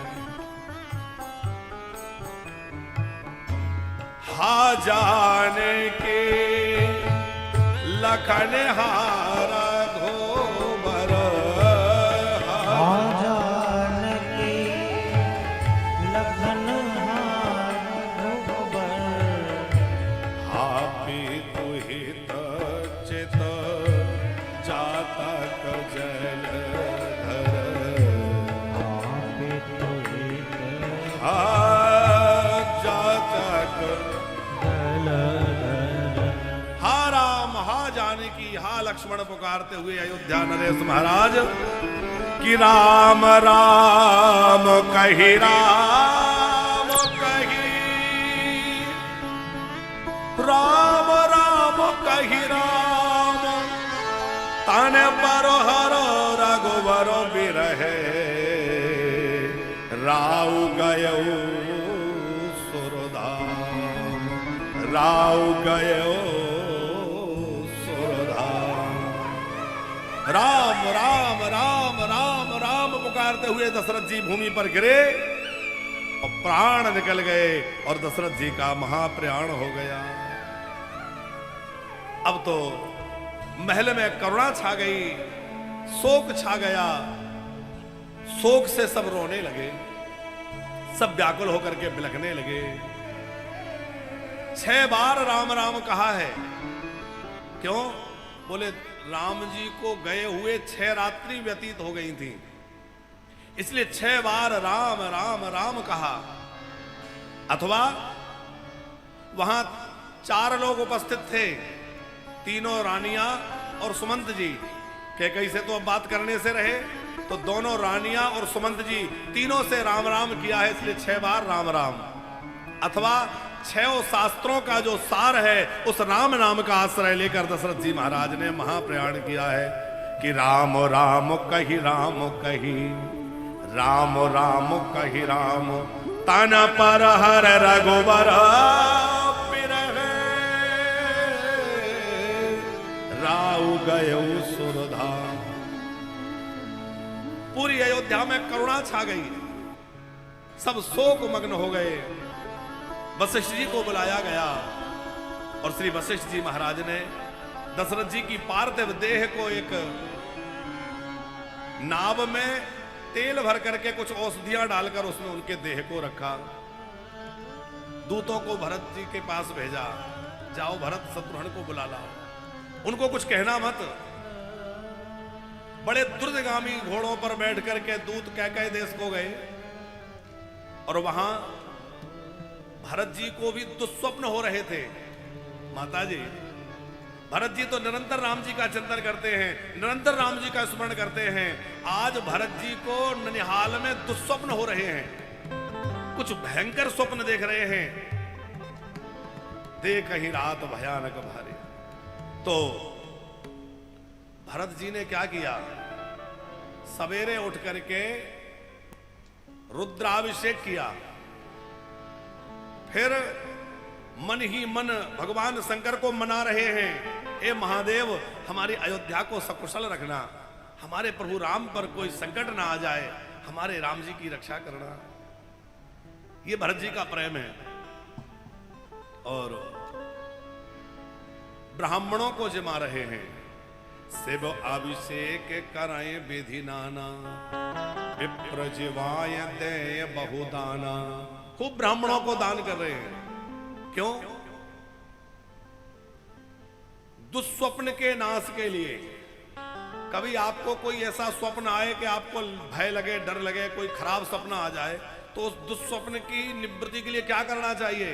हा जाने के लखन हारा घोबर, हा जान के लखन हार घोबर। हा पीतु हित चित जाता कजल धर। हा जानकी हा लक्ष्मण पुकारते हुए अयोध्या नरेश महाराज कि राम राम कही, राम कही, राम राम कही राम। तन पर हर रघुवर बिरहे, राउ गयो सुरधाम, राउ गयो राम राम राम राम राम पुकारते हुए दशरथ जी भूमि पर गिरे और प्राण निकल गए, और दशरथ जी का महाप्रयाण हो गया। अब तो महल में करुणा छा गई, शोक छा गया। शोक से सब रोने लगे, सब व्याकुल होकर के बिलखने लगे। 6 बार राम राम कहा है। क्यों? बोले राम जी को गए हुए 6 रात्रि व्यतीत हो गई थी, इसलिए 6 बार राम राम राम कहा। अथवा वहां 4 लोग उपस्थित थे, तीनों रानियां और सुमंत जी। कैकेयी से तो अब बात करने से रहे, तो दोनों रानियां और सुमंत जी तीनों से राम राम किया है, इसलिए 6 बार राम राम। अथवा 6 शास्त्रों का जो सार है, उस राम नाम का आश्रय लेकर दशरथ जी महाराज ने महाप्रयाण किया है कि राम राम कही, राम कही, राम राम कही राम। तन पर हर रघुबर बिरहे, राउ गयो सुरधाम। पूरी अयोध्या में करुणा छा गई, सब शोक मग्न हो गए। वशिष्ठ जी को बुलाया गया और श्री वशिष्ठ जी महाराज ने दशरथ जी की पार्थिव देह को एक नाव में तेल भर करके कुछ औषधियां डालकर उसमें उनके देह को रखा। दूतों को भरत जी के पास भेजा, जाओ भरत शत्रुघ्न को बुला लाओ, उनको कुछ कहना मत। बड़े द्रुतगामी घोड़ों पर बैठ करके दूत कैकेयी देश को गए और वहां भरत जी को भी दुस्वप्न हो रहे थे। माता जी, भरत जी तो निरंतर राम जी का चिंतन करते हैं, निरंतर राम जी का स्मरण करते हैं। आज भरत जी को ननिहाल में दुस्वप्न हो रहे हैं, कुछ भयंकर स्वप्न देख रहे हैं। देख ही रात भयानक भारी। तो भरत जी ने क्या किया, सवेरे उठ करके रुद्राभिषेक किया, फिर मन ही मन भगवान शंकर को मना रहे हैं, हे महादेव हमारी अयोध्या को सकुशल रखना, हमारे प्रभु राम पर कोई संकट ना आ जाए, हमारे राम जी की रक्षा करना। ये भरत जी का प्रेम है। और ब्राह्मणों को जिमा रहे हैं, शिव अभिषेक कराए विधि नाना, विप्र जिवाय दे बहुदाना। खूब ब्राह्मणों को दान कर रहे हैं। क्यों? दुस्वप्न के नाश के लिए। कभी आपको कोई ऐसा स्वप्न आए कि आपको भय लगे, डर लगे, कोई खराब सपना आ जाए, तो उस दुस्वप्न की निवृत्ति के लिए क्या करना चाहिए?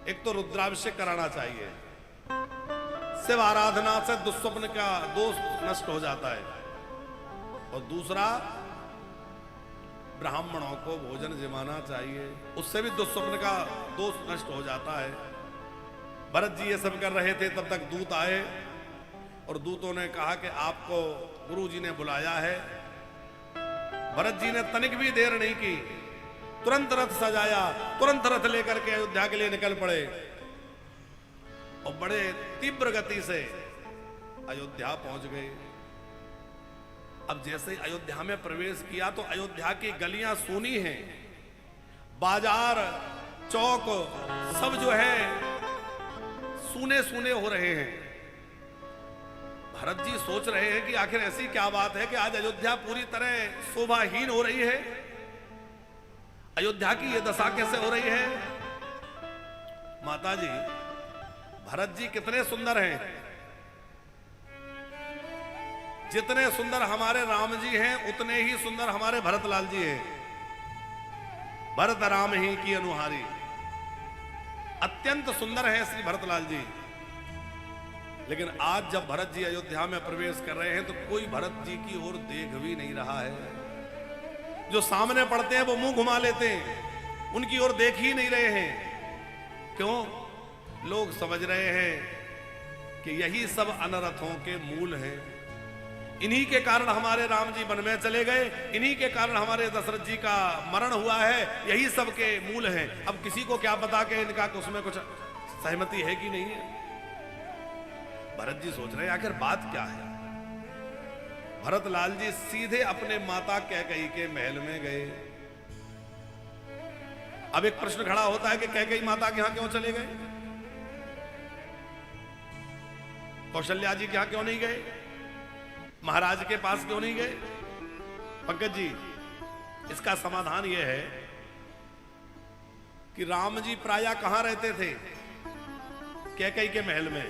एक तो रुद्राभिषेक कराना चाहिए, शिव आराधना से दुस्वप्न का दोष नष्ट हो जाता है। और दूसरा, ब्राह्मणों को भोजन जिमाना चाहिए, उससे भी दुस्वप्न का दोष नष्ट हो जाता है। भरत जी ये सब कर रहे थे, तब तक दूत आए और दूतों ने कहा कि आपको गुरु जी ने बुलाया है। भरत जी ने तनिक भी देर नहीं की, तुरंत रथ सजाया, तुरंत रथ लेकर के अयोध्या के लिए निकल पड़े और बड़े तीव्र गति से अयोध्या पहुंच गए। अब जैसे अयोध्या में प्रवेश किया तो अयोध्या की गलियां सूनी हैं, बाजार चौक सब जो है सूने सूने हो रहे हैं। भरत जी सोच रहे हैं कि आखिर ऐसी क्या बात है कि आज अयोध्या पूरी तरह शोभाहीन हो रही है, अयोध्या की ये दशा कैसे हो रही है? माता जी, भरत जी कितने सुंदर हैं, जितने सुंदर हमारे राम जी हैं उतने ही सुंदर हमारे भरतलाल जी हैं। भरत राम ही की अनुहारी, अत्यंत सुंदर है श्री भरतलाल जी। लेकिन आज जब भरत जी अयोध्या में प्रवेश कर रहे हैं तो कोई भरत जी की ओर देख भी नहीं रहा है। जो सामने पड़ते हैं वो मुंह घुमा लेते हैं, उनकी ओर देख ही नहीं रहे हैं। क्यों? लोग समझ रहे हैं कि यही सब अनर्थों के मूल हैं, इन्हीं के कारण हमारे राम जी वन में चले गए, इन्हीं के कारण हमारे दशरथ जी का मरण हुआ है, यही सब के मूल हैं। अब किसी को क्या पता कि इनका उसमें कुछ सहमति है कि नहीं है। भरत जी सोच रहे हैं आखिर बात क्या है। भरतलाल जी सीधे अपने माता कैकेयी के महल में गए। अब एक प्रश्न खड़ा होता है कि कैकेयी माता के यहां क्यों चले गए, कौशल्या जी के यहां क्यों नहीं गए, महाराज के पास क्यों नहीं गए? पंकज जी, इसका समाधान यह है कि राम जी प्रायः कहां रहते थे? कैकेयी के महल में।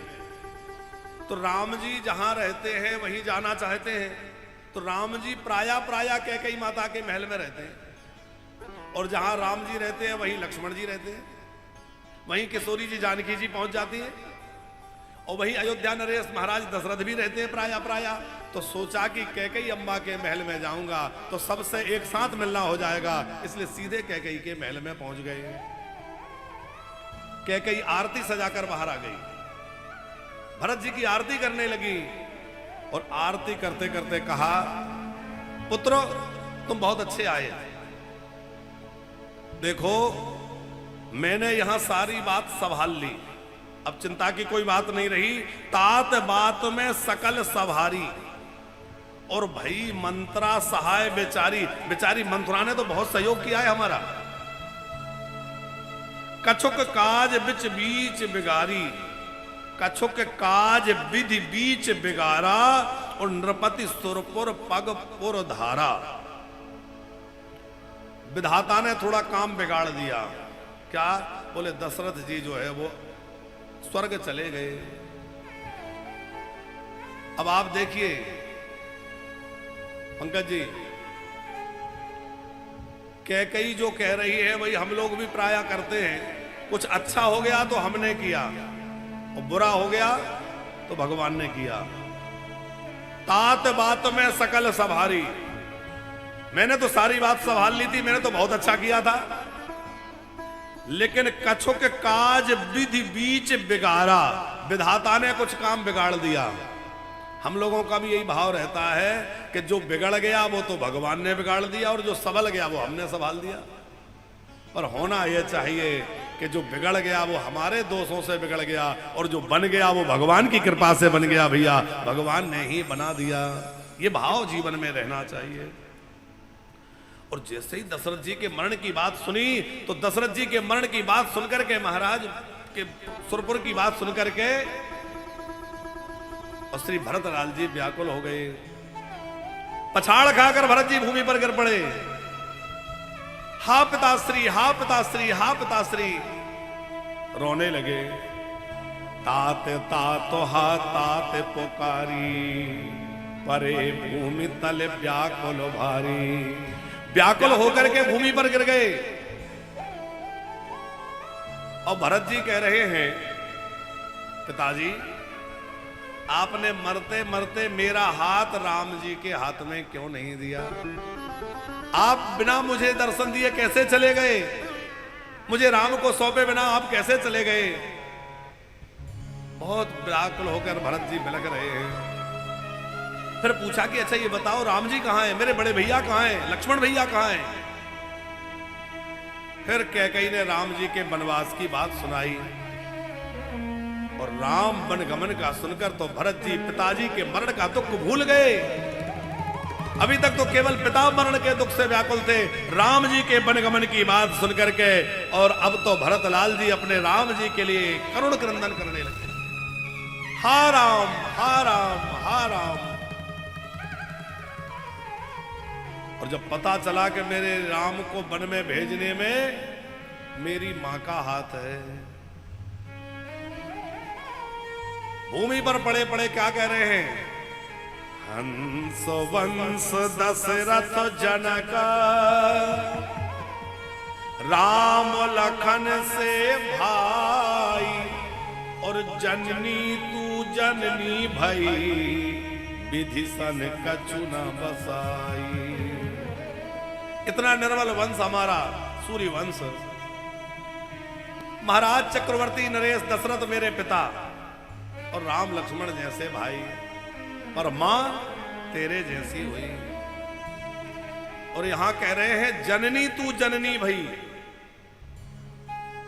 तो राम जी जहां रहते हैं वहीं जाना चाहते हैं, तो राम जी प्रायः कैकेयी माता के महल में रहते हैं, और जहां राम जी रहते हैं वहीं लक्ष्मण जी रहते हैं, वहीं किशोरी जी जानकी जी पहुंच जाती है, और वहीं अयोध्या नरेश महाराज दशरथ भी रहते हैं प्रायः। तो सोचा कि कैकेयी अम्मा के महल में जाऊंगा तो सबसे एक साथ मिलना हो जाएगा, इसलिए सीधे कैकेयी के महल में पहुंच गए। कैकेयी आरती सजाकर बाहर आ गई, भरत जी की आरती करने लगी, और आरती करते करते कहा, पुत्र तुम बहुत अच्छे आए, देखो मैंने यहां सारी बात संभाल ली, अब चिंता की कोई बात नहीं रही। तात बात में सकल सभारी, और भाई मंत्रा सहाय बेचारी, बेचारी मंत्रा ने तो बहुत सहयोग किया है हमारा। कछुक काज बिच बीच बिगारी, कछुक काज विधि बीच बिगारा, और नृपति सुरपुर पग पुर धारा। विधाता ने थोड़ा काम बिगाड़ दिया। क्या? बोले दशरथ जी जो है वो स्वर्ग चले गए। अब आप देखिए पंकज जी, कैकेयी जो कह रही है वही हम लोग भी प्राय करते हैं। कुछ अच्छा हो गया तो हमने किया, और बुरा हो गया तो भगवान ने किया। तात बात में सकल संभारी, मैंने तो सारी बात संभाल ली थी, मैंने तो बहुत अच्छा किया था। लेकिन कछुक काज विधि बीच बिगाड़ा, विधाता ने कुछ काम बिगाड़ दिया। हम लोगों का भी यही भाव रहता है कि जो बिगड़ गया वो तो भगवान ने बिगाड़ दिया, और जो संभल गया वो हमने संभाल दिया। पर होना यह चाहिए कि जो बिगड़ गया वो हमारे दोषों से बिगड़ गया, और जो बन गया वो भगवान की कृपा से बन गया। भैया भगवान ने ही बना दिया। ये भाव जीवन में रहना चाहिए। और जैसे ही दशरथ जी के मरण की बात सुनी, तो दशरथ जी के मरण की बात सुनकर के, महाराज के सुरपुर की बात सुनकर के, और श्री भरतलाल जी व्याकुल हो गए। पछाड़ खाकर भरत जी भूमि पर गिर पड़े। हा पिताश्री, हा पिताश्री, हा पिताश्री, रोने लगे। तात तातो हा तात पुकारी, परे भूमि तले व्याकुल भारी। व्याकुल होकर के भूमि पर गिर गए। और भरत जी कह रहे हैं, पिताजी आपने मरते मरते मेरा हाथ राम जी के हाथ में क्यों नहीं दिया? आप बिना मुझे दर्शन दिए कैसे चले गए? मुझे राम को सौंपे बिना आप कैसे चले गए? बहुत व्याकुल होकर भरत जी बिलख रहे हैं। फिर पूछा कि अच्छा ये बताओ राम जी कहां हैं, मेरे बड़े भैया कहां हैं, लक्ष्मण भैया कहां हैं? फिर कैकेयी ने राम जी के वनवास की बात सुनाई, और राम वनगमन का सुनकर तो भरत जी पिताजी के मरण का दुख भूल गए। अभी तक तो केवल पिता मरण के दुख से व्याकुल थे, राम जी के वनगमन की बात सुनकर के, और अब तो भरतलाल जी अपने राम जी के लिए करुण क्रंदन करने लगे। हा राम, हा राम, हा राम। और जब पता चला कि मेरे राम को वन में भेजने में मेरी मां का हाथ है, भूमि पर पड़े पड़े क्या कह रहे हैं? हंस वंश दशरथ जनक, राम लखन से भाई, और जननी तू जननी भई, विधि सन कछु न बसाई। इतना निर्मल वंश हमारा सूर्य वंश। महाराज चक्रवर्ती नरेश दशरथ मेरे पिता, और राम लक्ष्मण जैसे भाई, पर मां तेरे जैसी हुई। और यहां कह रहे हैं जननी तू जननी भई,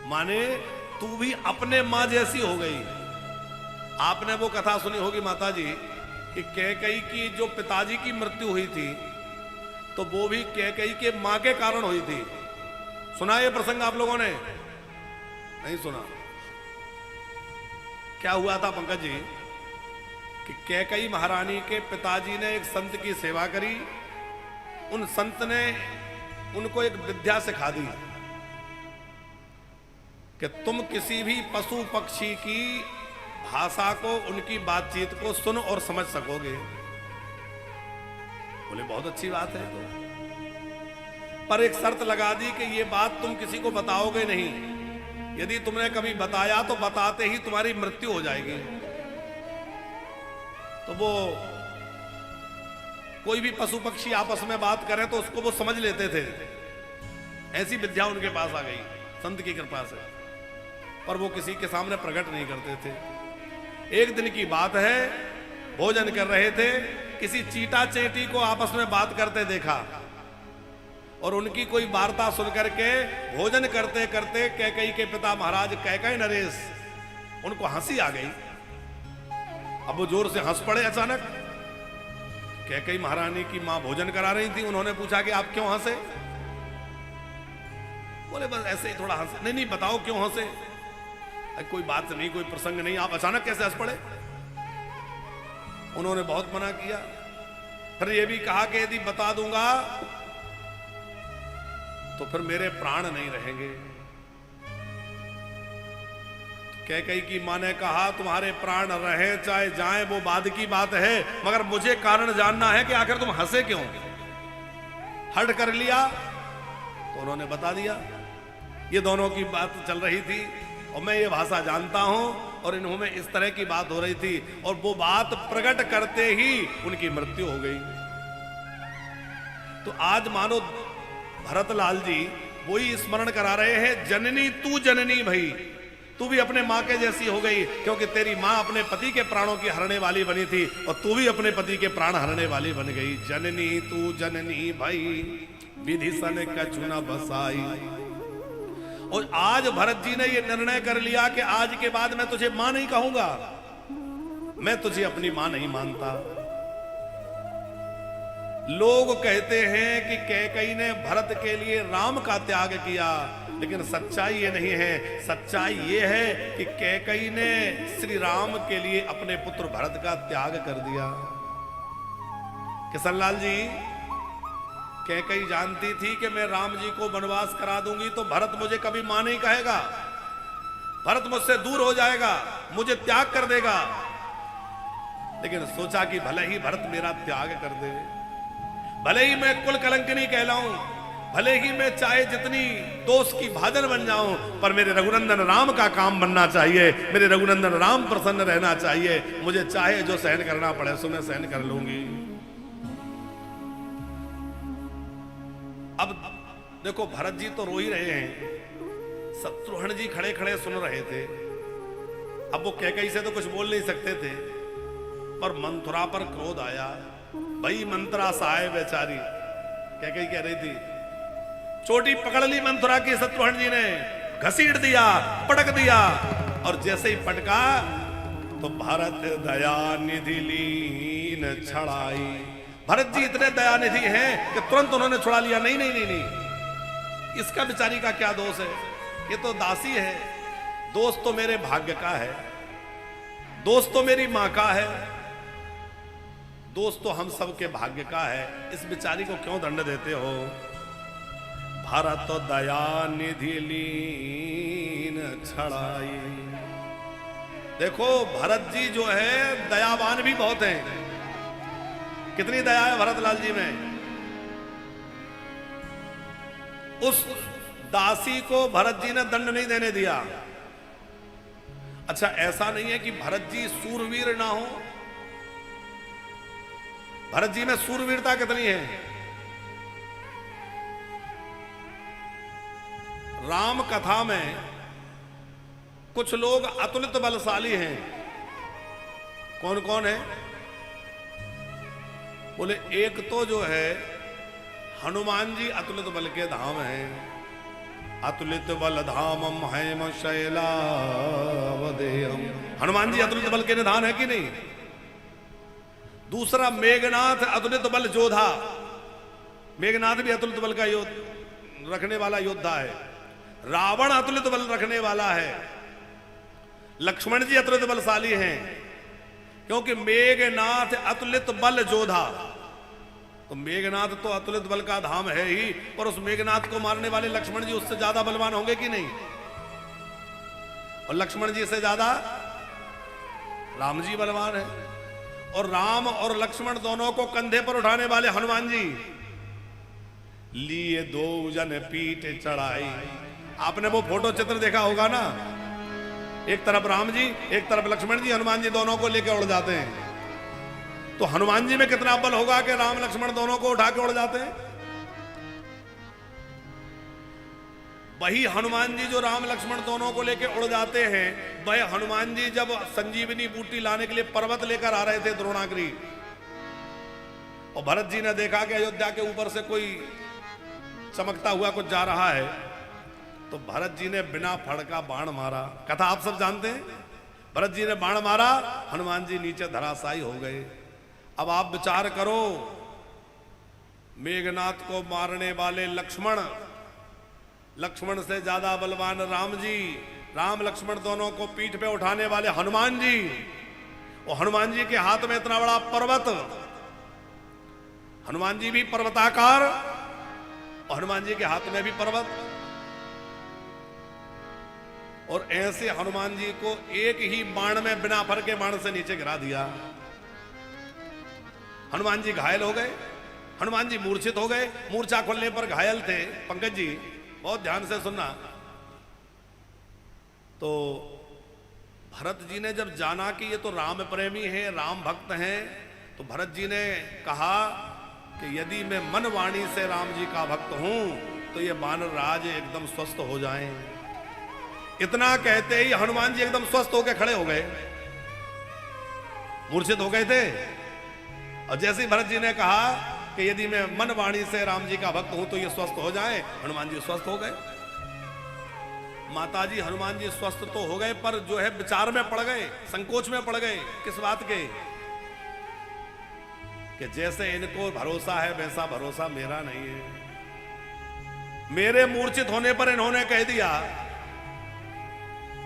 माने तू भी अपने मां जैसी हो गई। आपने वो कथा सुनी होगी माता जी कि कैकेयी की जो पिताजी की मृत्यु हुई थी, तो वो भी कैकेयी के मां के कारण हुई थी। सुना ये प्रसंग आप लोगों ने? नहीं सुना? क्या हुआ था पंकज जी कि कैकेयी महारानी के पिताजी ने एक संत की सेवा करी। उन संत ने उनको एक विद्या सिखा दी कि तुम किसी भी पशु पक्षी की भाषा को, उनकी बातचीत को सुन और समझ सकोगे। बोले बहुत अच्छी बात है, तो पर एक शर्त लगा दी कि ये बात तुम किसी को बताओगे नहीं। यदि तुमने कभी बताया तो बताते ही तुम्हारी मृत्यु हो जाएगी। तो वो कोई भी पशु पक्षी आपस में बात करें तो उसको वो समझ लेते थे। ऐसी विद्या उनके पास आ गई संत की कृपा से, पर वो किसी के सामने प्रकट नहीं करते थे। एक दिन की बात है, भोजन कर रहे थे, किसी चीटा चेटी को आपस में बात करते देखा, और उनकी कोई वार्ता सुनकर के भोजन करते करते कैकेयी के पिता महाराज कैकेयी नरेश, उनको हंसी आ गई। अब वो जोर से हंस पड़े अचानक। कैकेयी महारानी की मां भोजन करा रही थी, उन्होंने पूछा कि आप क्यों हंसे? बोले बस ऐसे ही थोड़ा हंसे। नहीं नहीं बताओ क्यों हंसे? कोई बात नहीं, कोई प्रसंग नहीं, आप अचानक कैसे हंस पड़े? उन्होंने बहुत मना किया। फिर यह भी कहा कि यदि बता दूंगा तो फिर मेरे प्राण नहीं रहेंगे। कैकेयी की मां ने कहा तुम्हारे प्राण रहे चाहे जाएं वो बाद की बात है, मगर मुझे कारण जानना है कि आखिर तुम हंसे क्यों। हट कर लिया तो उन्होंने बता दिया। ये दोनों की बात चल रही थी और मैं ये भाषा जानता हूं और इन्हों में इस तरह की बात हो रही थी और वो बात प्रकट करते ही उनकी मृत्यु हो गई। तो आज मानो भरतलाल जी वही स्मरण करा रहे हैं, जननी तू जननी भई, तू भी अपने मां के जैसी हो गई, क्योंकि तेरी मां अपने पति के प्राणों की हरने वाली बनी थी और तू भी अपने पति के प्राण हरने वाली बन गई। जननी तू जननी भई, विधि सन कछु न बसाई। और आज भरत जी ने यह निर्णय कर लिया कि आज के बाद मैं तुझे मां नहीं कहूंगा, मैं तुझे अपनी मां नहीं मानता। लोग कहते हैं कि कैकेयी ने भरत के लिए राम का त्याग किया, लेकिन सच्चाई ये नहीं है। सच्चाई ये है कि कैकेयी ने श्री राम के लिए अपने पुत्र भरत का त्याग कर दिया। किशनलाल जी, कैकेयी जानती थी कि मैं राम जी को वनवास करा दूंगी तो भरत मुझे कभी मां नहीं कहेगा, भरत मुझसे दूर हो जाएगा, मुझे त्याग कर देगा। लेकिन सोचा कि भले ही भरत मेरा त्याग कर दे, भले ही मैं कुल कलंकिनी कहलाऊं, भले ही मैं चाहे जितनी दोष की भाजन बन जाऊं, पर मेरे रघुनंदन राम का काम बनना चाहिए, मेरे रघुनंदन राम प्रसन्न रहना चाहिए। मुझे चाहे जो सहन करना पड़े सो मैं सहन कर लूंगी। अब देखो भरत जी तो रो ही रहे हैं, शत्रुघ्न जी खड़े खड़े सुन रहे थे। अब वो कैकेयी से तो कुछ बोल नहीं सकते थे, पर मंथुरा पर क्रोध आया। भाई मंत्रा सहाय बेचारी, कैकेयी कह रही थी, चोटी पकड़ ली मंथुरा की शत्रुघ्न जी ने, घसीट दिया, पटक दिया, और जैसे ही पटका तो भरत दया निधि लीन छड़ाई। भरत जी इतने दया निधि हैं कि तुरंत उन्होंने छुड़ा लिया। नहीं नहीं नहीं नहीं, इसका बेचारी का क्या दोष है, ये तो दासी है। दोष तो मेरे भाग्य का है, दोष तो मेरी मां का है, दोष तो हम सबके भाग्य का है। इस बेचारी को क्यों दंड देते हो। भरत दया निधि लीन छड़ाई। देखो भरत जी जो है दयावान भी बहुत हैं। कितनी दया है भरतलाल जी में। उस दासी को भरत जी ने दंड नहीं देने दिया। अच्छा, ऐसा नहीं है कि भरत जी सूरवीर ना हो, भरत जी में सूरवीरता कितनी है। राम कथा में कुछ लोग अतुलित बलशाली हैं। कौन कौन है? बोले एक तो जो है हनुमान जी अतुलित बल के धाम हैं। अतुलित बल धामम हैम शैलावदेयम। हनुमान जी अतुलित बल के निधान है कि नहीं। दूसरा मेघनाथ अतुलित बल जोधा। मेघनाथ भी अतुलित बल का रखने वाला योद्धा है। रावण अतुलित बल रखने वाला है। लक्ष्मण जी अतुलित बलशाली हैं, क्योंकि मेघनाथ अतुलित बल जोधा। तो मेघनाथ तो अतुलित बल का धाम है ही, पर उस मेघनाथ को मारने वाले लक्ष्मण जी उससे ज्यादा बलवान होंगे कि नहीं। और लक्ष्मण जी से ज्यादा राम जी बलवान है। और राम और लक्ष्मण दोनों को कंधे पर उठाने वाले हनुमान जी। लिए दो जन पीठ चढ़ाई। आपने वो फोटो चित्र देखा होगा ना, एक तरफ राम जी एक तरफ लक्ष्मण जी, हनुमान जी दोनों को लेकर उड़ जाते हैं। तो हनुमान जी में कितना बल होगा कि राम लक्ष्मण दोनों को उठा के उड़ जाते हैं। वही हनुमान जी जो राम लक्ष्मण दोनों को लेकर उड़ जाते हैं, वह हनुमान जी जब संजीवनी बूटी लाने के लिए पर्वत लेकर आ रहे थे द्रोणागिरी, और भरत जी ने देखा कि अयोध्या के ऊपर से कोई चमकता हुआ कुछ जा रहा है, तो भरत जी ने बिना फड़ का बाण मारा। कथा आप सब जानते हैं। भरत जी ने बाण मारा, हनुमान जी नीचे धराशायी हो गए। अब आप विचार करो, मेघनाथ को मारने वाले लक्ष्मण, लक्ष्मण से ज्यादा बलवान राम जी, राम लक्ष्मण दोनों को पीठ पे उठाने वाले हनुमान जी, और हनुमान जी के हाथ में इतना बड़ा पर्वत, हनुमान जी भी पर्वताकार और हनुमान जी के हाथ में भी पर्वत, और ऐसे हनुमान जी को एक ही बाण में बिना फर के बाण से नीचे गिरा दिया। हनुमान जी घायल हो गए, हनुमान जी मूर्छित हो गए। मूर्छा खुलने पर घायल थे। पंकज जी बहुत ध्यान से सुनना। तो भरत जी ने जब जाना कि ये तो राम प्रेमी हैं, राम भक्त हैं, तो भरत जी ने कहा कि यदि मैं मन वाणी से राम जी का भक्त हूं तो ये वानर राज एकदम स्वस्थ हो जाएं। इतना कहते ही हनुमान जी एकदम स्वस्थ होकर खड़े हो गए। मूर्छित हो गए थे, और जैसे ही भरत जी ने कहा कि यदि मैं मन वाणी से राम जी का भक्त हूं तो ये स्वस्थ हो जाए, हनुमान जी स्वस्थ हो गए। माताजी हनुमान जी स्वस्थ तो हो गए, पर जो है विचार में पड़ गए, संकोच में पड़ गए। किस बात के? कि जैसे इनको भरोसा है वैसा भरोसा मेरा नहीं है। मेरे मूर्छित होने पर इन्होंने कह दिया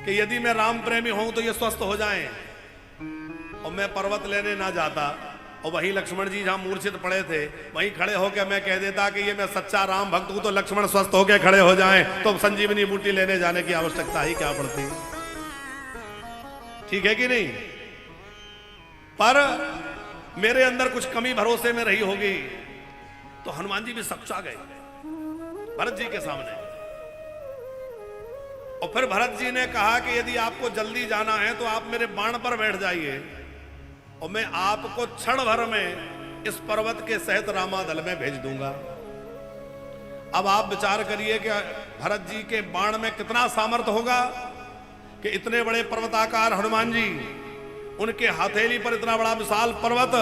कि यदि मैं राम प्रेमी हूं तो ये स्वस्थ हो जाएं, और मैं पर्वत लेने ना जाता, और वहीं लक्ष्मण जी जहां मूर्छित पड़े थे वहीं खड़े होकर मैं कह देता कि ये मैं सच्चा राम भक्त हूं, तो लक्ष्मण स्वस्थ होकर खड़े हो जाएं, तो संजीवनी बूटी लेने जाने की आवश्यकता ही क्या पड़ती। ठीक है कि नहीं? पर मेरे अंदर कुछ कमी भरोसे में रही होगी, तो हनुमान जी भी सच्चा गए भरत जी के सामने। और फिर भरत जी ने कहा कि यदि आपको जल्दी जाना है तो आप मेरे बाण पर बैठ जाइए, और मैं आपको क्षण भर में इस पर्वत के सहित रामादल में भेज दूंगा। अब आप विचार करिए कि भरत जी के बाण में कितना सामर्थ्य होगा कि इतने बड़े पर्वताकार हनुमान जी, उनके हथेली पर इतना बड़ा विशाल पर्वत,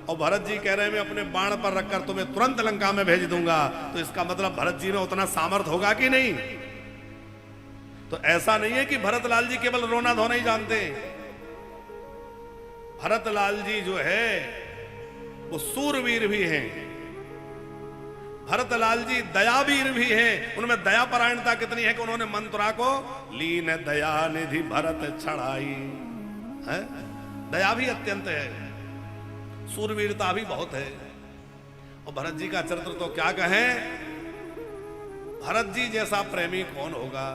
और भरत जी कह रहे हैं मैं अपने बाण पर रखकर तुम्हें तुरंत लंका में भेज दूंगा। तो इसका मतलब भरत जी में उतना सामर्थ्य होगा कि नहीं? तो ऐसा नहीं है कि भरत लाल जी केवल रोना धोना ही जानते। भरत लाल जी जो है वो सूरवीर भी हैं, भरत लाल जी दयावीर भी हैं। उनमें दया परायणता कितनी है कि उन्होंने मंत्रा को लीन दया निधि भरत छड़ाई है। दया भी अत्यंत है, सूरवीरता भी बहुत है। और भरत जी का चरित्र तो क्या कहें, भरत जी जैसा प्रेमी कौन होगा।